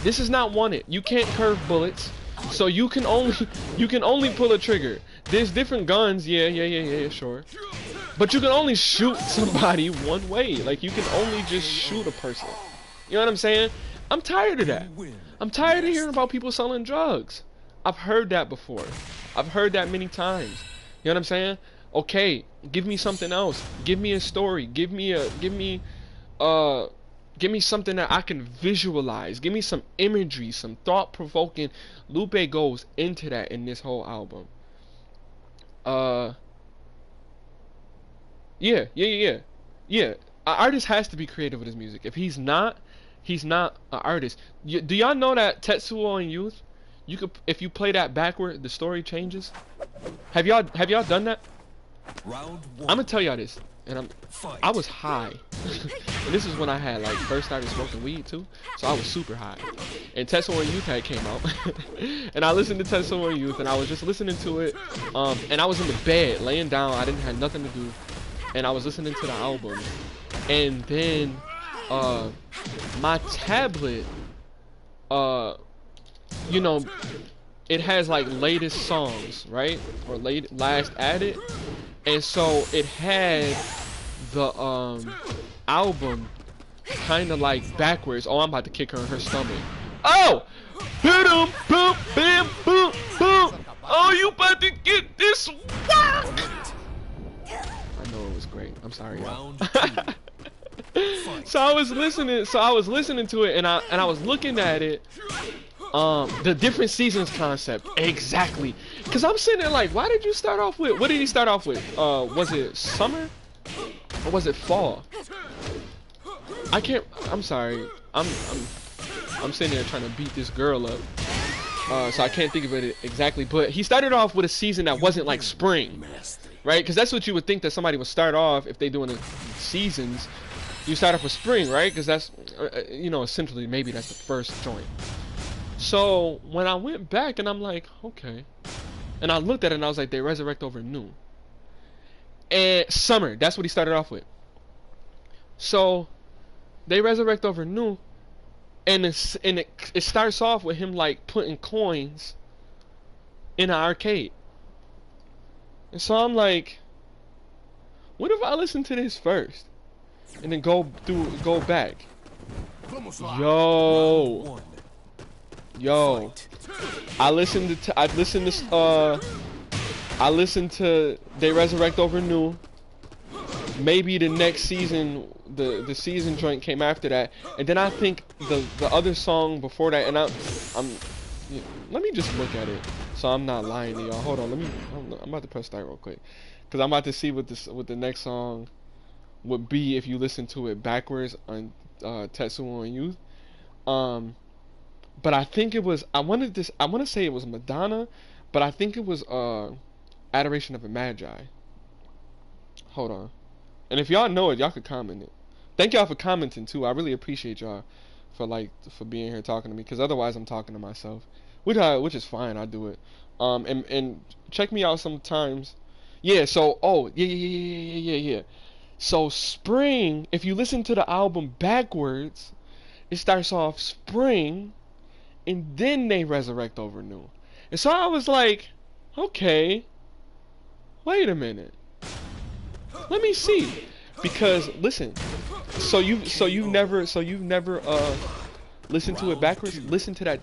This is not one hit. You can't curve bullets. So you can only pull a trigger. There's different guns, yeah, sure. But you can only shoot somebody one way. Like, you can only just shoot a person. You know what I'm saying? I'm tired of that. I'm tired of hearing about people selling drugs. I've heard that before. I've heard that many times. You know what I'm saying? Okay, give me something else. Give me a story. Give me something that I can visualize. Give me some imagery, some thought-provoking. Lupe goes into that in this whole album. Yeah. An artist has to be creative with his music. If he's not an artist. Do y'all know that Tetsuo and Youth, if you play that backward, the story changes? Have y'all done that? Round one. I'm gonna tell y'all this, and I was high. And this is when I had like first started smoking weed too, so I was super high. And Tetsuo and Youth had came out, and I listened to Tetsuo and Youth, and I was just listening to it. And I was in the bed, laying down. I didn't have nothing to do, and I was listening to the album. And then my tablet, you know, it has like latest songs, right? Or last added. And so it had the album kind of like backwards. Oh, I'm about to kick her in her stomach. Oh! Boom, boom, bam, boom, boom. Oh, you about to get this work? I know it was great. I'm sorry, y'all. So I was listening to it, and I was looking at it. The different seasons concept, exactly. Cause I'm sitting there like, why did you start off with? What did he start off with? Was it summer or was it fall? I can't. I'm sorry. I'm sitting there trying to beat this girl up. So I can't think of it exactly. But he started off with a season that wasn't like spring, right? Cause that's what you would think that somebody would start off if they doing the seasons. You start off with spring, right? Cause that's, you know, essentially maybe that's the first joint. So when I went back and I'm like, okay, and I looked at it and I was like, they resurrect over new. And summer, that's what he started off with. So they resurrect over new, and it starts off with him like putting coins in an arcade. And so I'm like, what if I listen to this first and then go back? Yo, I listened to They Resurrect Over New. Maybe the next season, the season joint came after that, and then I think the other song before that. And let me just look at it so I'm not lying to y'all. Hold on, I'm about to press start real quick, cause I'm about to see what the next song would be if you listen to it backwards on Tetsuo and Youth. But I think it was, I want to say it was Madonna, but I think it was Adoration of a Magi. Hold on. And if y'all know it, y'all could comment it. Thank y'all for commenting too. I really appreciate y'all for being here talking to me, because otherwise I'm talking to myself, which is fine. I do it. And check me out sometimes. Yeah. So yeah. So spring. If you listen to the album backwards, it starts off spring, and then they resurrect over new. And so I was like, okay, wait a minute. Let me see. Because listen, so you've never listened to it backwards? Listen to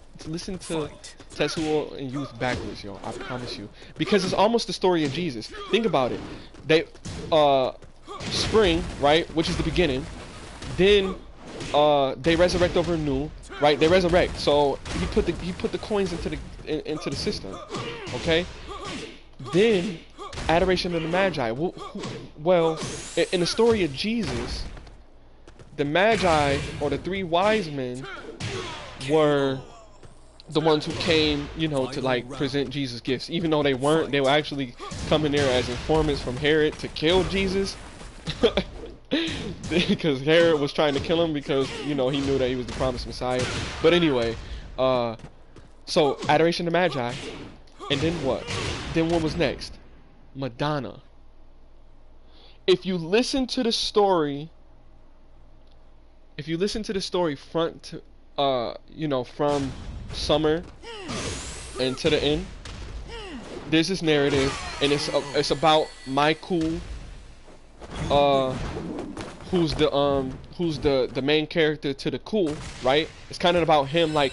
Tetsuo and Youth backwards, yo. I promise you. Because it's almost the story of Jesus. Think about it. They spring, right, which is the beginning. Then they resurrect over new, right? They resurrect. So he put the coins into the system. Okay? Then Adoration of the Magi. Well, in the story of Jesus, the Magi, or the three wise men, were the ones who came, you know, to like present Jesus gifts, even though they weren't. They were actually coming there as informants from Herod to kill Jesus. Because Herod was trying to kill him because, you know, he knew that he was the promised Messiah. But anyway, so Adoration of the Magi, and then what? Then what was next? Madonna. If you listen to the story, front to, you know, from summer and to the end, there's this narrative, and it's about Michael, who's the main character to the cool, right? It's kind of about him like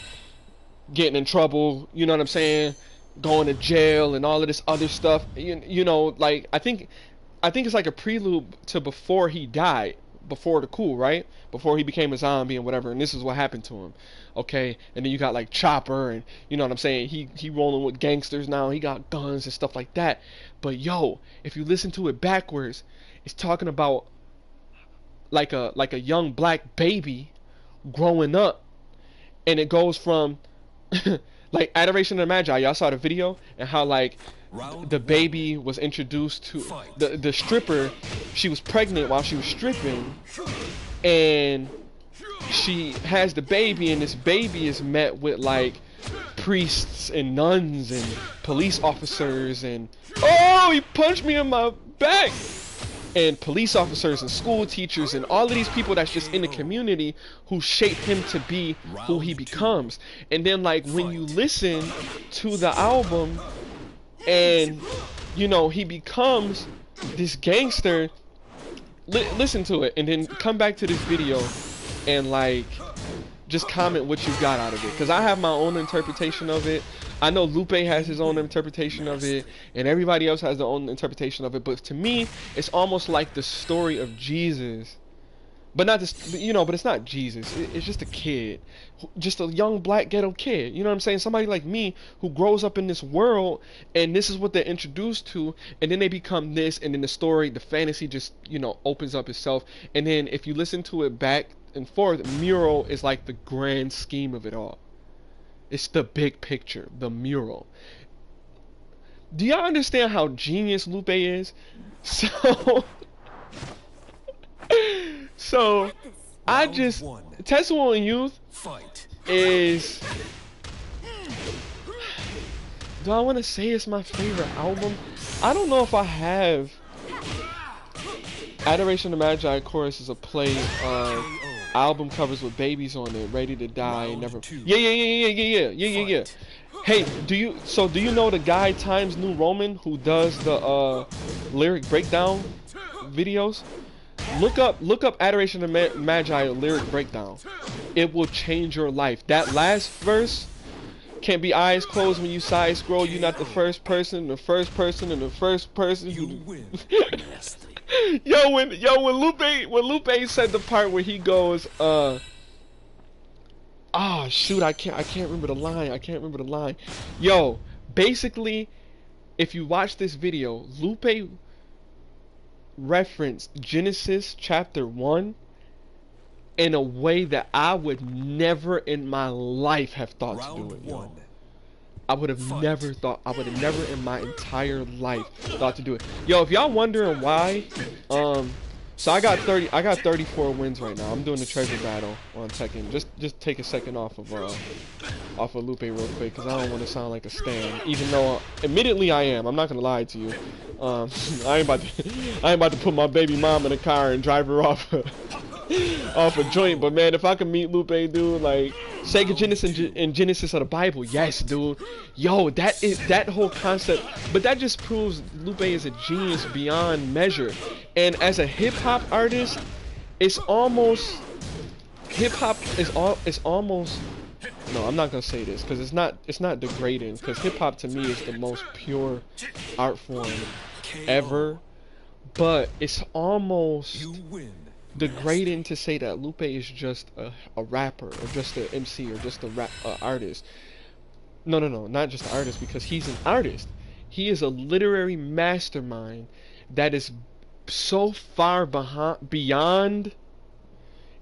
getting in trouble, you know what I'm saying, going to jail and all of this other stuff. You know, like I think it's like a prelude to before he died, before the cool, right? Before he became a zombie and whatever, and this is what happened to him. Okay, and then you got like Chopper, and you know what I'm saying, he rolling with gangsters now, he got guns and stuff like that. But yo, if you listen to it backwards, it's talking about like a young black baby growing up, and it goes from like Adoration of the Magi, y'all saw the video, and how like the baby was introduced to the stripper. She was pregnant while she was stripping, and she has the baby, and this baby is met with like priests and nuns and police officers, and oh, he punched me in my back, and police officers and school teachers and all of these people that's just in the community who shape him to be who he becomes. And then like when you listen to the album, and you know he becomes this gangster, listen to it and then come back to this video and like just comment what you got out of it, because I have my own interpretation of it. I know Lupe has his own interpretation of it, and everybody else has their own interpretation of it, but to me it's almost like the story of Jesus, but not this, you know, but it's not Jesus. It's just a kid, just a young black ghetto kid, you know what I'm saying? Somebody like me who grows up in this world, and this is what they're introduced to, and then they become this, and then the story, the fantasy just, you know, opens up itself. And then if you listen to it back and forth, Mural is like the grand scheme of it all. It's the big picture, the mural. Do y'all understand how genius Lupe is? So I just, Tetsuo and Youth is, do I want to say it's my favorite album? I don't know if I have. Adoration of the Magi choruses a play album covers with babies on it, Ready to Die, never. Yeah. Hey, do you know the guy Times New Roman who does the lyric breakdown videos? Look up Adoration of the Magi lyric breakdown. It will change your life. That last verse, can't be eyes closed when you side scroll. You're not the first person, the first person, and the first person. You win. when Lupe said the part where he goes, oh shoot, I can't remember the line. Yo, basically, if you watch this video, Lupe referenced Genecist chapter 1 in a way that I would never in my life have thought to do it, yo. I would have never in my entire life thought to do it. Yo, if y'all wondering why, so I got 34 wins right now. I'm doing the treasure battle on Tekken. Just take a second off of Lupe real quick, because I don't want to sound like a stan, even though admittedly I am. I'm not gonna lie to you. I ain't about to put my baby mom in a car and drive her off a joint. But man, if I could meet Lupe, dude, like Sega Genesis and Genesis of the Bible, yes, dude. Yo, that whole concept. But that just proves Lupe is a genius beyond measure. And as a hip hop artist, it's almost no, I'm not gonna say this because it's not degrading, because hip hop to me is the most pure art form ever, but it's almost degrading to say that Lupe is just a rapper or just an MC or just a artist. No, not just an artist, because he's an artist. He is a literary mastermind that is so far beyond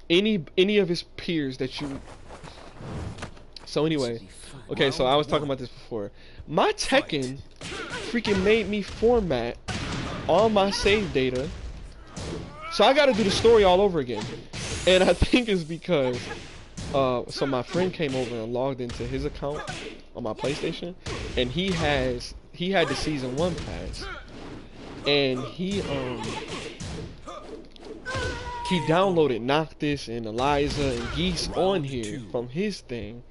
any of his peers that you. So anyway, okay, so I was talking about this before. My Tekken freaking made me format all my save data, so I gotta do the story all over again. And I think it's because so my friend came over and logged into his account on my PlayStation, and he had the season 1 pass, and he downloaded Noctis and Eliza and Geese on here from his thing.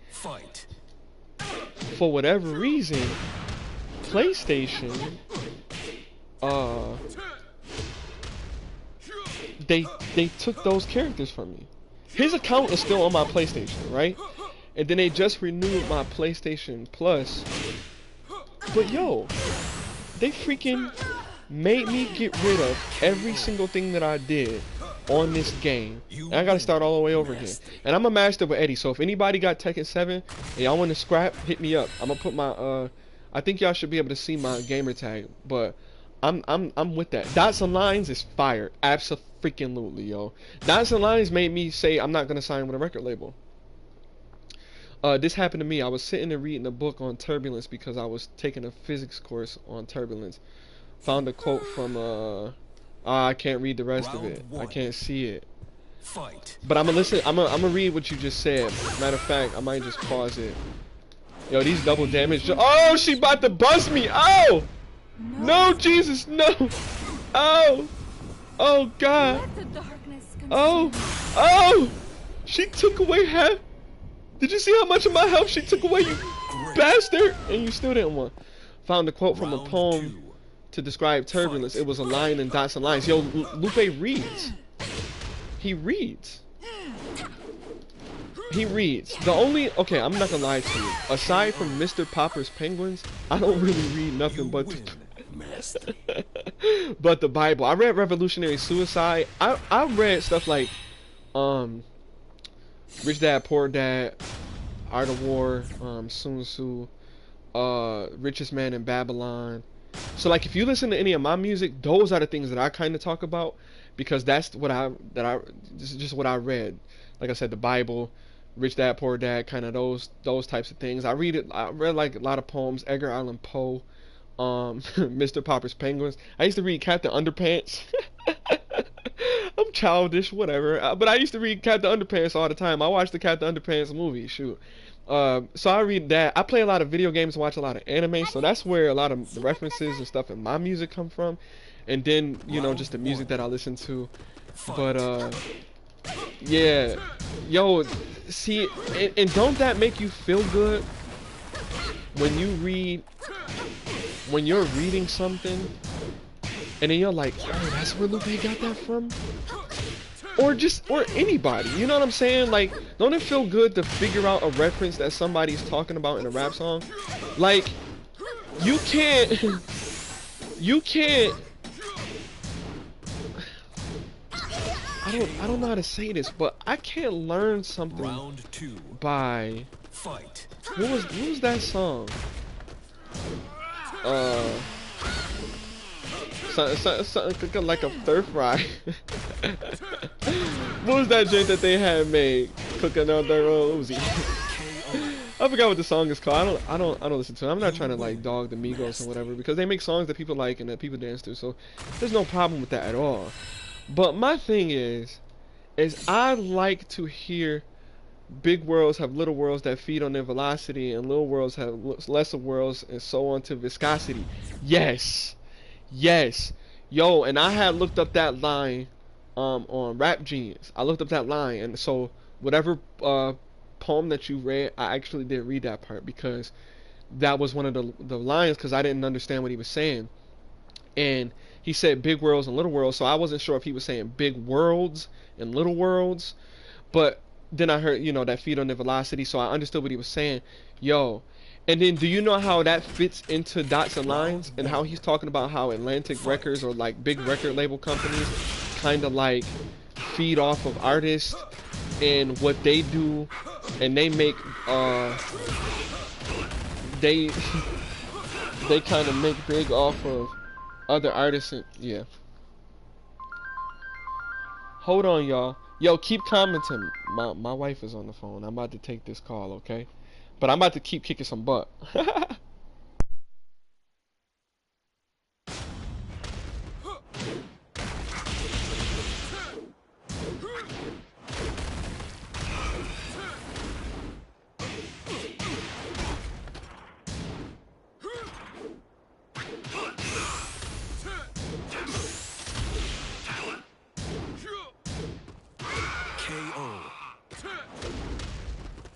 For whatever reason, PlayStation they took those characters from me. His account is still on my PlayStation, right? And then they just renewed my PlayStation Plus. But yo, they freaking made me get rid of every single thing that I did on this game. And I gotta start all the way over again. And I'm a master with Eddie, so if anybody got Tekken 7 and y'all want to scrap, hit me up. I'm gonna put my I think y'all should be able to see my gamer tag, but I'm with that. Dots and Lines is fire. Abso-freaking-lutely, yo. Dots and Lines made me say I'm not gonna sign with a record label. This happened to me. I was sitting and reading a book on turbulence because I was taking a physics course on turbulence. Found a quote from I can't read the rest of it. I can't see it. But I'm gonna listen. I'm gonna read what you just said. Matter of fact, I might just pause it. Yo, these double damage. Oh, she about to bust me. Oh, no, Jesus, no. Oh, oh God. Oh, she took away half. Did you see how much of my health she took away, you bastard? And you still didn't want. Found a quote from a poem to describe turbulence. It was a line in Dots and Lines. Yo, Lupe reads. He reads. He reads. The only, okay, I'm not gonna lie to you. Aside from Mr. Popper's Penguins, I don't really read nothing but the Bible. I read Revolutionary Suicide. I read stuff like Rich Dad Poor Dad, Art of War, Sun Tzu, Richest Man in Babylon. So like if you listen to any of my music, those are the things that I kind of talk about, because that's what this is just what I read. Like I said, the Bible, Rich Dad Poor Dad, kind of those types of things. I read like a lot of poems, Edgar Allan Poe, Mr. Popper's Penguins. I used to read Captain Underpants. I'm childish, whatever. But I used to read Captain Underpants all the time. I watched the Captain Underpants movie, shoot. So I read that. I play a lot of video games and watch a lot of anime, so that's where a lot of the references and stuff in my music come from. And then, you know, just the music that I listen to. But, yeah. Yo, see, and don't that make you feel good when you read, when you're reading something, and then you're like, oh, that's where Lupe got that from? Or anybody, you know what I'm saying? Like, don't it feel good to figure out a reference that somebody's talking about in a rap song? Like, you can't I don't know how to say this, but I can't learn something by what was that song? Something like a stir fry. What was that joint that they had made? Cooking on their Uzi. I forgot what the song is called. I don't listen to it. I'm not trying to like dog the Migos or whatever, because they make songs that people like and that people dance to, so there's no problem with that at all. But my thing is I like to hear big worlds have little worlds that feed on their velocity, and little worlds have lesser worlds, and so on to viscosity. Yes. Yes. Yo, and I had looked up that line on Rap Genius. I looked up that line, and so whatever poem that you read, I actually did read that part, because that was one of the lines, because I didn't understand what he was saying. And he said big worlds and little worlds, so I wasn't sure if he was saying big worlds and little worlds. But then I heard, you know, that feed on the velocity, so I understood what he was saying. Yo, and then do you know how that fits into Dots and Lines, and how he's talking about how Atlantic Records or like big record label companies kind of like feed off of artists and what they do, and they make they kind of make big off of other artists. And yeah, hold on, y'all. Yo, keep commenting. My wife is on the phone. I'm about to take this call, okay? But I'm about to keep kicking some butt.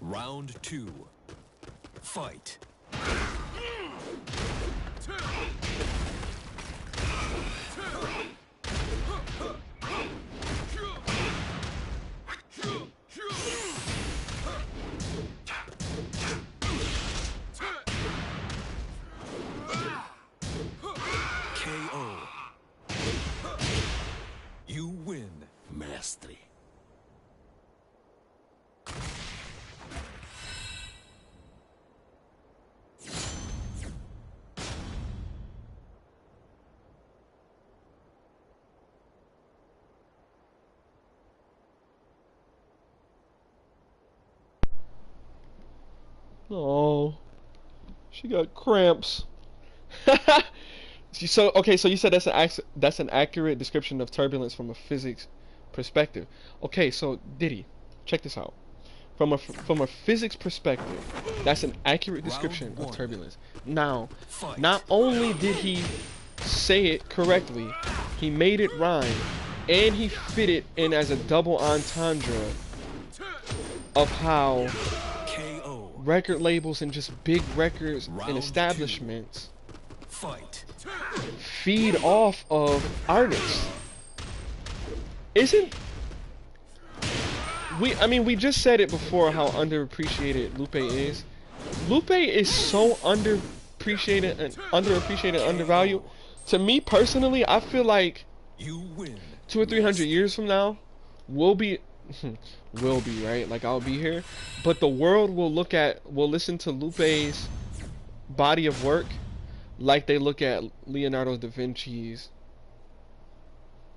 Round 2. Fight. KO. You win. Mastery. Oh, she got cramps. So okay, so you said that's an accurate description of turbulence from a physics perspective. Okay, so Diddy, check this out. From a physics perspective, that's an accurate description of turbulence. Now, not only did he say it correctly, he made it rhyme, and he fit it in as a double entendre of how record labels and just big records and establishments feed off of artists. I mean, we just said it before how underappreciated Lupe is. Lupe is so underappreciated and undervalued. To me personally, I feel like 200 or 300 years from now, we'll be right, like I'll be here, but the world will listen to Lupe's body of work like they look at Leonardo da Vinci's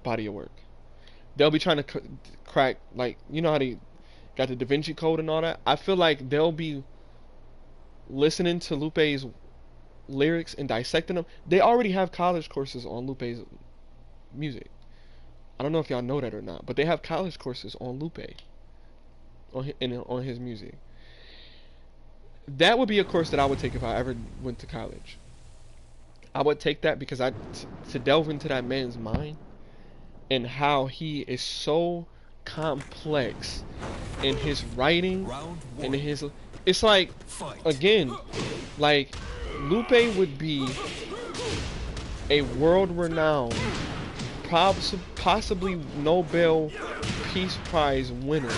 body of work. They'll be trying to crack, like, you know how they got the Da Vinci Code and all that. I feel like they'll be listening to Lupe's lyrics and dissecting them. They already have college courses on Lupe's music. I don't know if y'all know that or not, but they have college courses on Lupe, on his music. That would be a course that I would take if I ever went to college. I would take that because to delve into that man's mind and how he is so complex in his writing and in his, it's like, again, like Lupe would be a world-renowned, possibly Nobel Peace Prize winner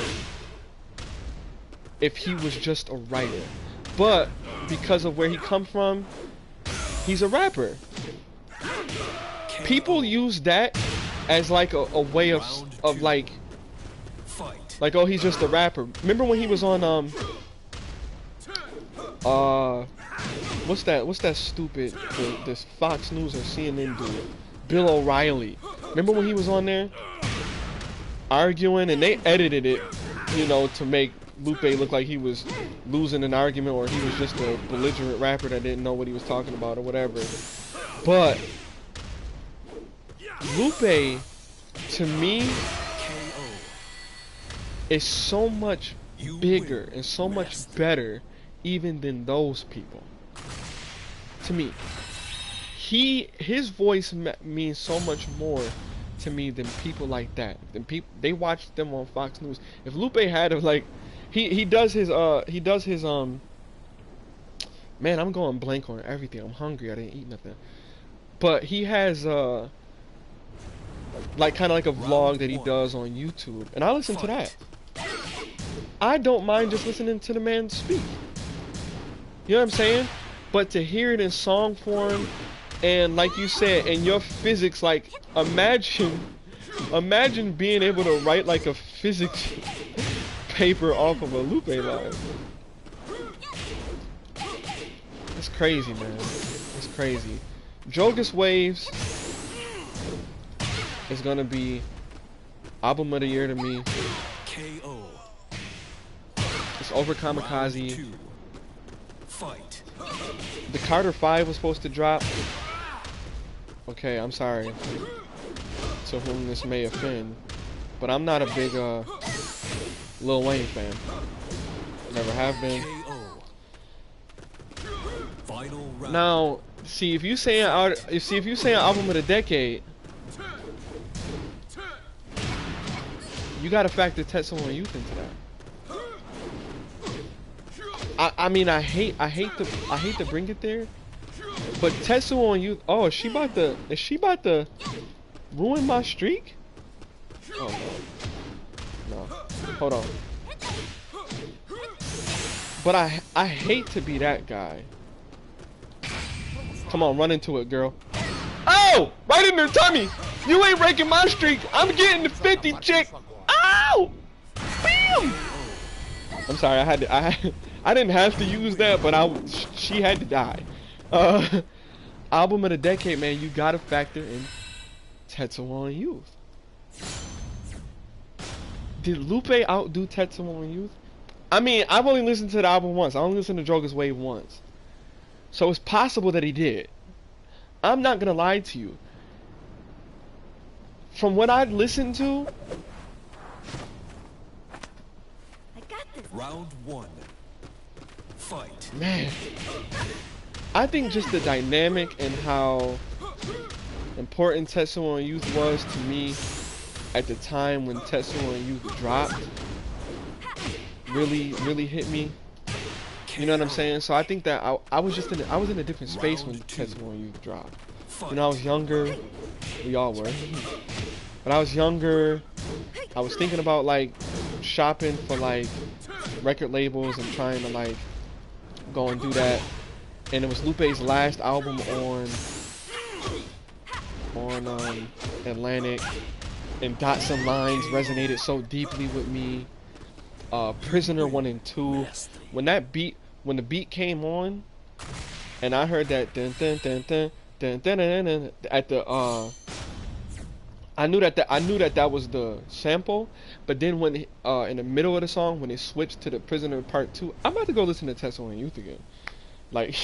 if he was just a writer. But because of where he comes from, he's a rapper. People use that as like a way of like, oh, he's just a rapper. Remember when he was on what's that stupid this Fox News or CNN dude, Bill O'Reilly? Remember when he was on there arguing and they edited it, you know, to make Lupe look like he was losing an argument or he was just a belligerent rapper that didn't know what he was talking about or whatever. But Lupe, to me, is so much bigger and so much better even than those people. To me, his voice means so much more to me than people like that. Than people, they watch them on Fox News. If Lupe had like, he does his man, I'm going blank on everything. I'm hungry. I didn't eat nothing. But he has like kind of like a vlog that he does on YouTube, and I listen to that. I don't mind just listening to the man speak. You know what I'm saying? But to hear it in song form, and like you said, in your physics, like imagine being able to write like a physics paper off of a Lupe line. That's crazy, man. It's crazy. Drogas Waves is gonna be album of the year to me. It's over Kamikaze. Fight. The Carter 5 was supposed to drop. Okay, I'm sorry to whom this may offend, but I'm not a big Lil Wayne fan. Never have been. Final round. Now, see if you say an album of the decade, you gotta factor Tetsuo Youth into that. I mean, I hate to bring it there, but Tetsuo Youth. Oh, is she about to ruin my streak? Oh no, hold on. But I hate to be that guy. Come on, run into it, girl. Oh, right in her tummy. You ain't breaking my streak. I'm getting the 50, chick. Ow! Bam! I'm sorry, I didn't have to use that, but she had to die. Album of the decade, man. You gotta factor in Tetsuo Youth. Did Lupe outdo Tetsuo Youth? I mean, I've only listened to the album once. I only listened to Drogas Waves once. So it's possible that he did. I'm not gonna lie to you. From what I'd listened to, Round 1. Fight. man, I think just the dynamic and how important Tetsuo Youth was to me at the time when Tetsuo Youth dropped really hit me. You know what I'm saying? So I think that I was in a different space when Tetsuo Youth dropped. You know, I was younger. We all were. But I was younger. I was thinking about like shopping for like record labels and trying to like go and do that. And it was Lupe's last album on Atlantic, and Dots and Lines resonated so deeply with me. Prisoner 1 and 2. When the beat came on, and I heard that dun dun dun dun dun dun dun dun at the I knew that was the sample, but then when in the middle of the song when it switched to the Prisoner Part 2, I'm about to go listen to Tetsuo Youth again. Like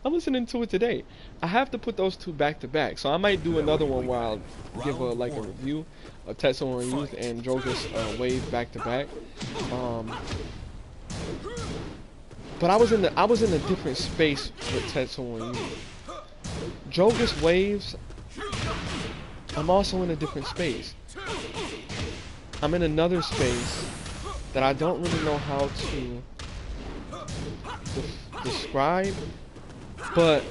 I'm listening to it today. I have to put those two back to back, so I might do another one where I'll give a review of Tetsuo Youth and Drogas Waves back to back. But I was in a different space with Tetsuo Youth. Drogas Waves, I'm also in a different space. I'm in another space that I don't really know how to describe, but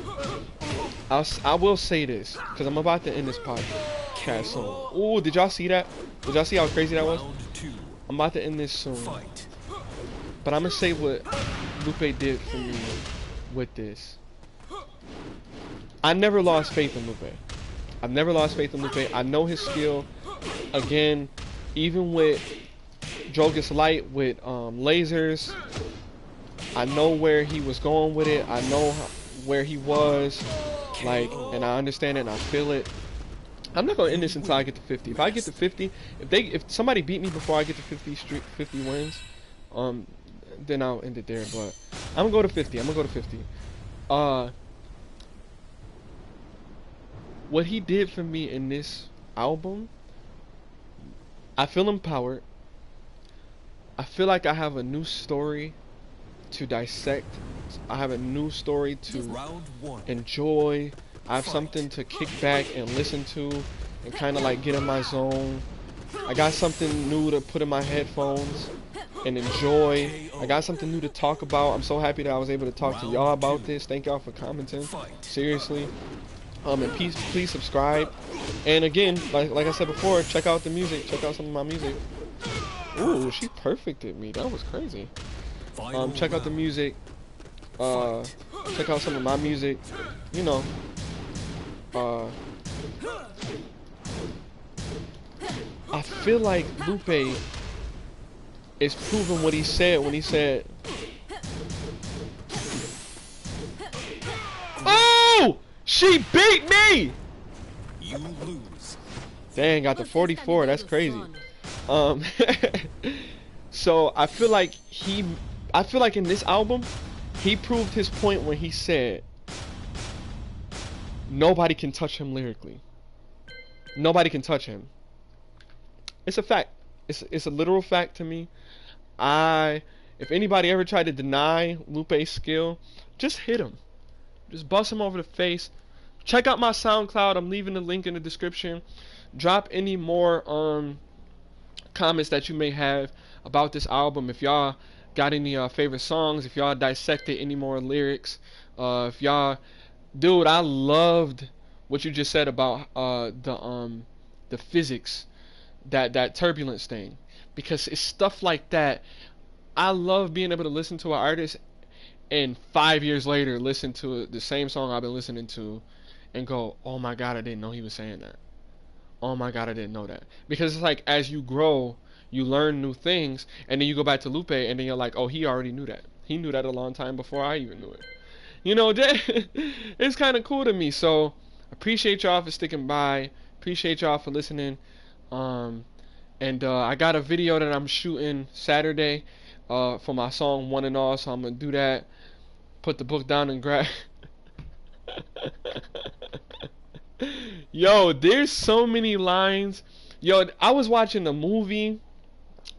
I will say this, because I'm about to end this podcast soon. Oh, did y'all see that? Did y'all see how crazy that was? I'm about to end this soon. But I'm going to say what Lupe did for me with this. I never lost faith in Lupe. I've never lost faith in Lupe. I know his skill. Again, even with Drogas Light, with lasers, I know where he was going with it. I know where he was, like, and I understand it and I feel it. I'm not gonna end this until I get to 50. If I get to 50, if somebody beat me before I get to 50 wins, then I'll end it there. But I'm gonna go to 50. I'm gonna go to 50. What he did for me in this album, I feel empowered. I feel like I have a new story to dissect. I have a new story to enjoy. I have something to kick back and listen to and kind of like get in my zone. I got something new to put in my headphones and enjoy. I got something new to talk about. I'm so happy that I was able to talk to y'all about this. Thank y'all for commenting. Seriously. And please subscribe. And again, like I said before, check out the music. Check out some of my music. Ooh, she perfected me. That was crazy. Check out the music. Check out some of my music. You know. I feel like Lupe is proving what he said when he said, "Oh, she beat me!" You lose. Dang, got the 44. That's crazy. So I feel like in this album, He proved his point when he said nobody can touch him lyrically. Nobody can touch him. It's a fact. It's a literal fact to me. If anybody ever tried to deny Lupe's skill, just hit him. Just bust him over the face. Check out my SoundCloud. I'm leaving the link in the description. Drop any more comments that you may have about this album. If y'all got any favorite songs, if y'all dissected any more lyrics, if y'all, dude, I loved what you just said about the physics, that turbulence thing, because it's stuff like that. I love being able to listen to an artist and 5 years later listen to the same song I've been listening to and go, oh my god, I didn't know he was saying that. Oh my god, I didn't know that. Because it's like, as you grow, you learn new things, and then you go back to Lupe, and then you're like, oh, he already knew that. He knew that a long time before I even knew it. You know, it's kind of cool to me. So, appreciate y'all for sticking by. Appreciate y'all for listening. And I got a video that I'm shooting Saturday for my song One and All, so I'm going to do that. Put the book down and grab... Yo, there's so many lines. Yo, I was watching a movie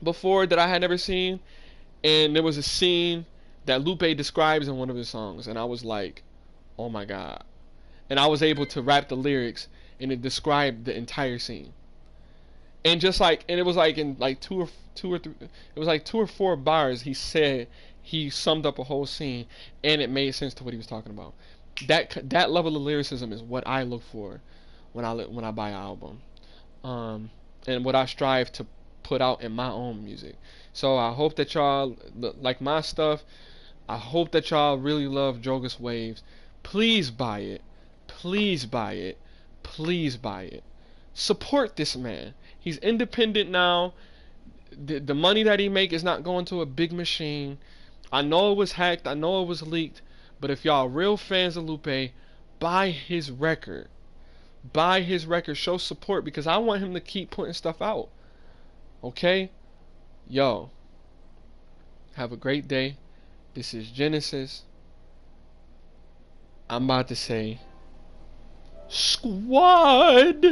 before that I had never seen, and there was a scene that Lupe describes in one of his songs, and I was like, oh my god. And I was able to rap the lyrics, and it described the entire scene. And just like, and it was like in like two or three, it was like 2 or 4 bars he said, he summed up a whole scene, and it made sense to what he was talking about. That level of lyricism is what I look for when I buy an album, and what I strive to put out in my own music. So I hope that y'all like my stuff. I hope that y'all really love Drogas Waves. Please buy it. Please buy it. Please buy it. Support this man. He's independent now. The money that he make is not going to a big machine. I know it was hacked. I know it was leaked. But if y'all real fans of Lupe, buy his record. Buy his record. Show support, because I want him to keep putting stuff out. Okay? Yo. Have a great day. This is Genecist. I'm about to say, squad.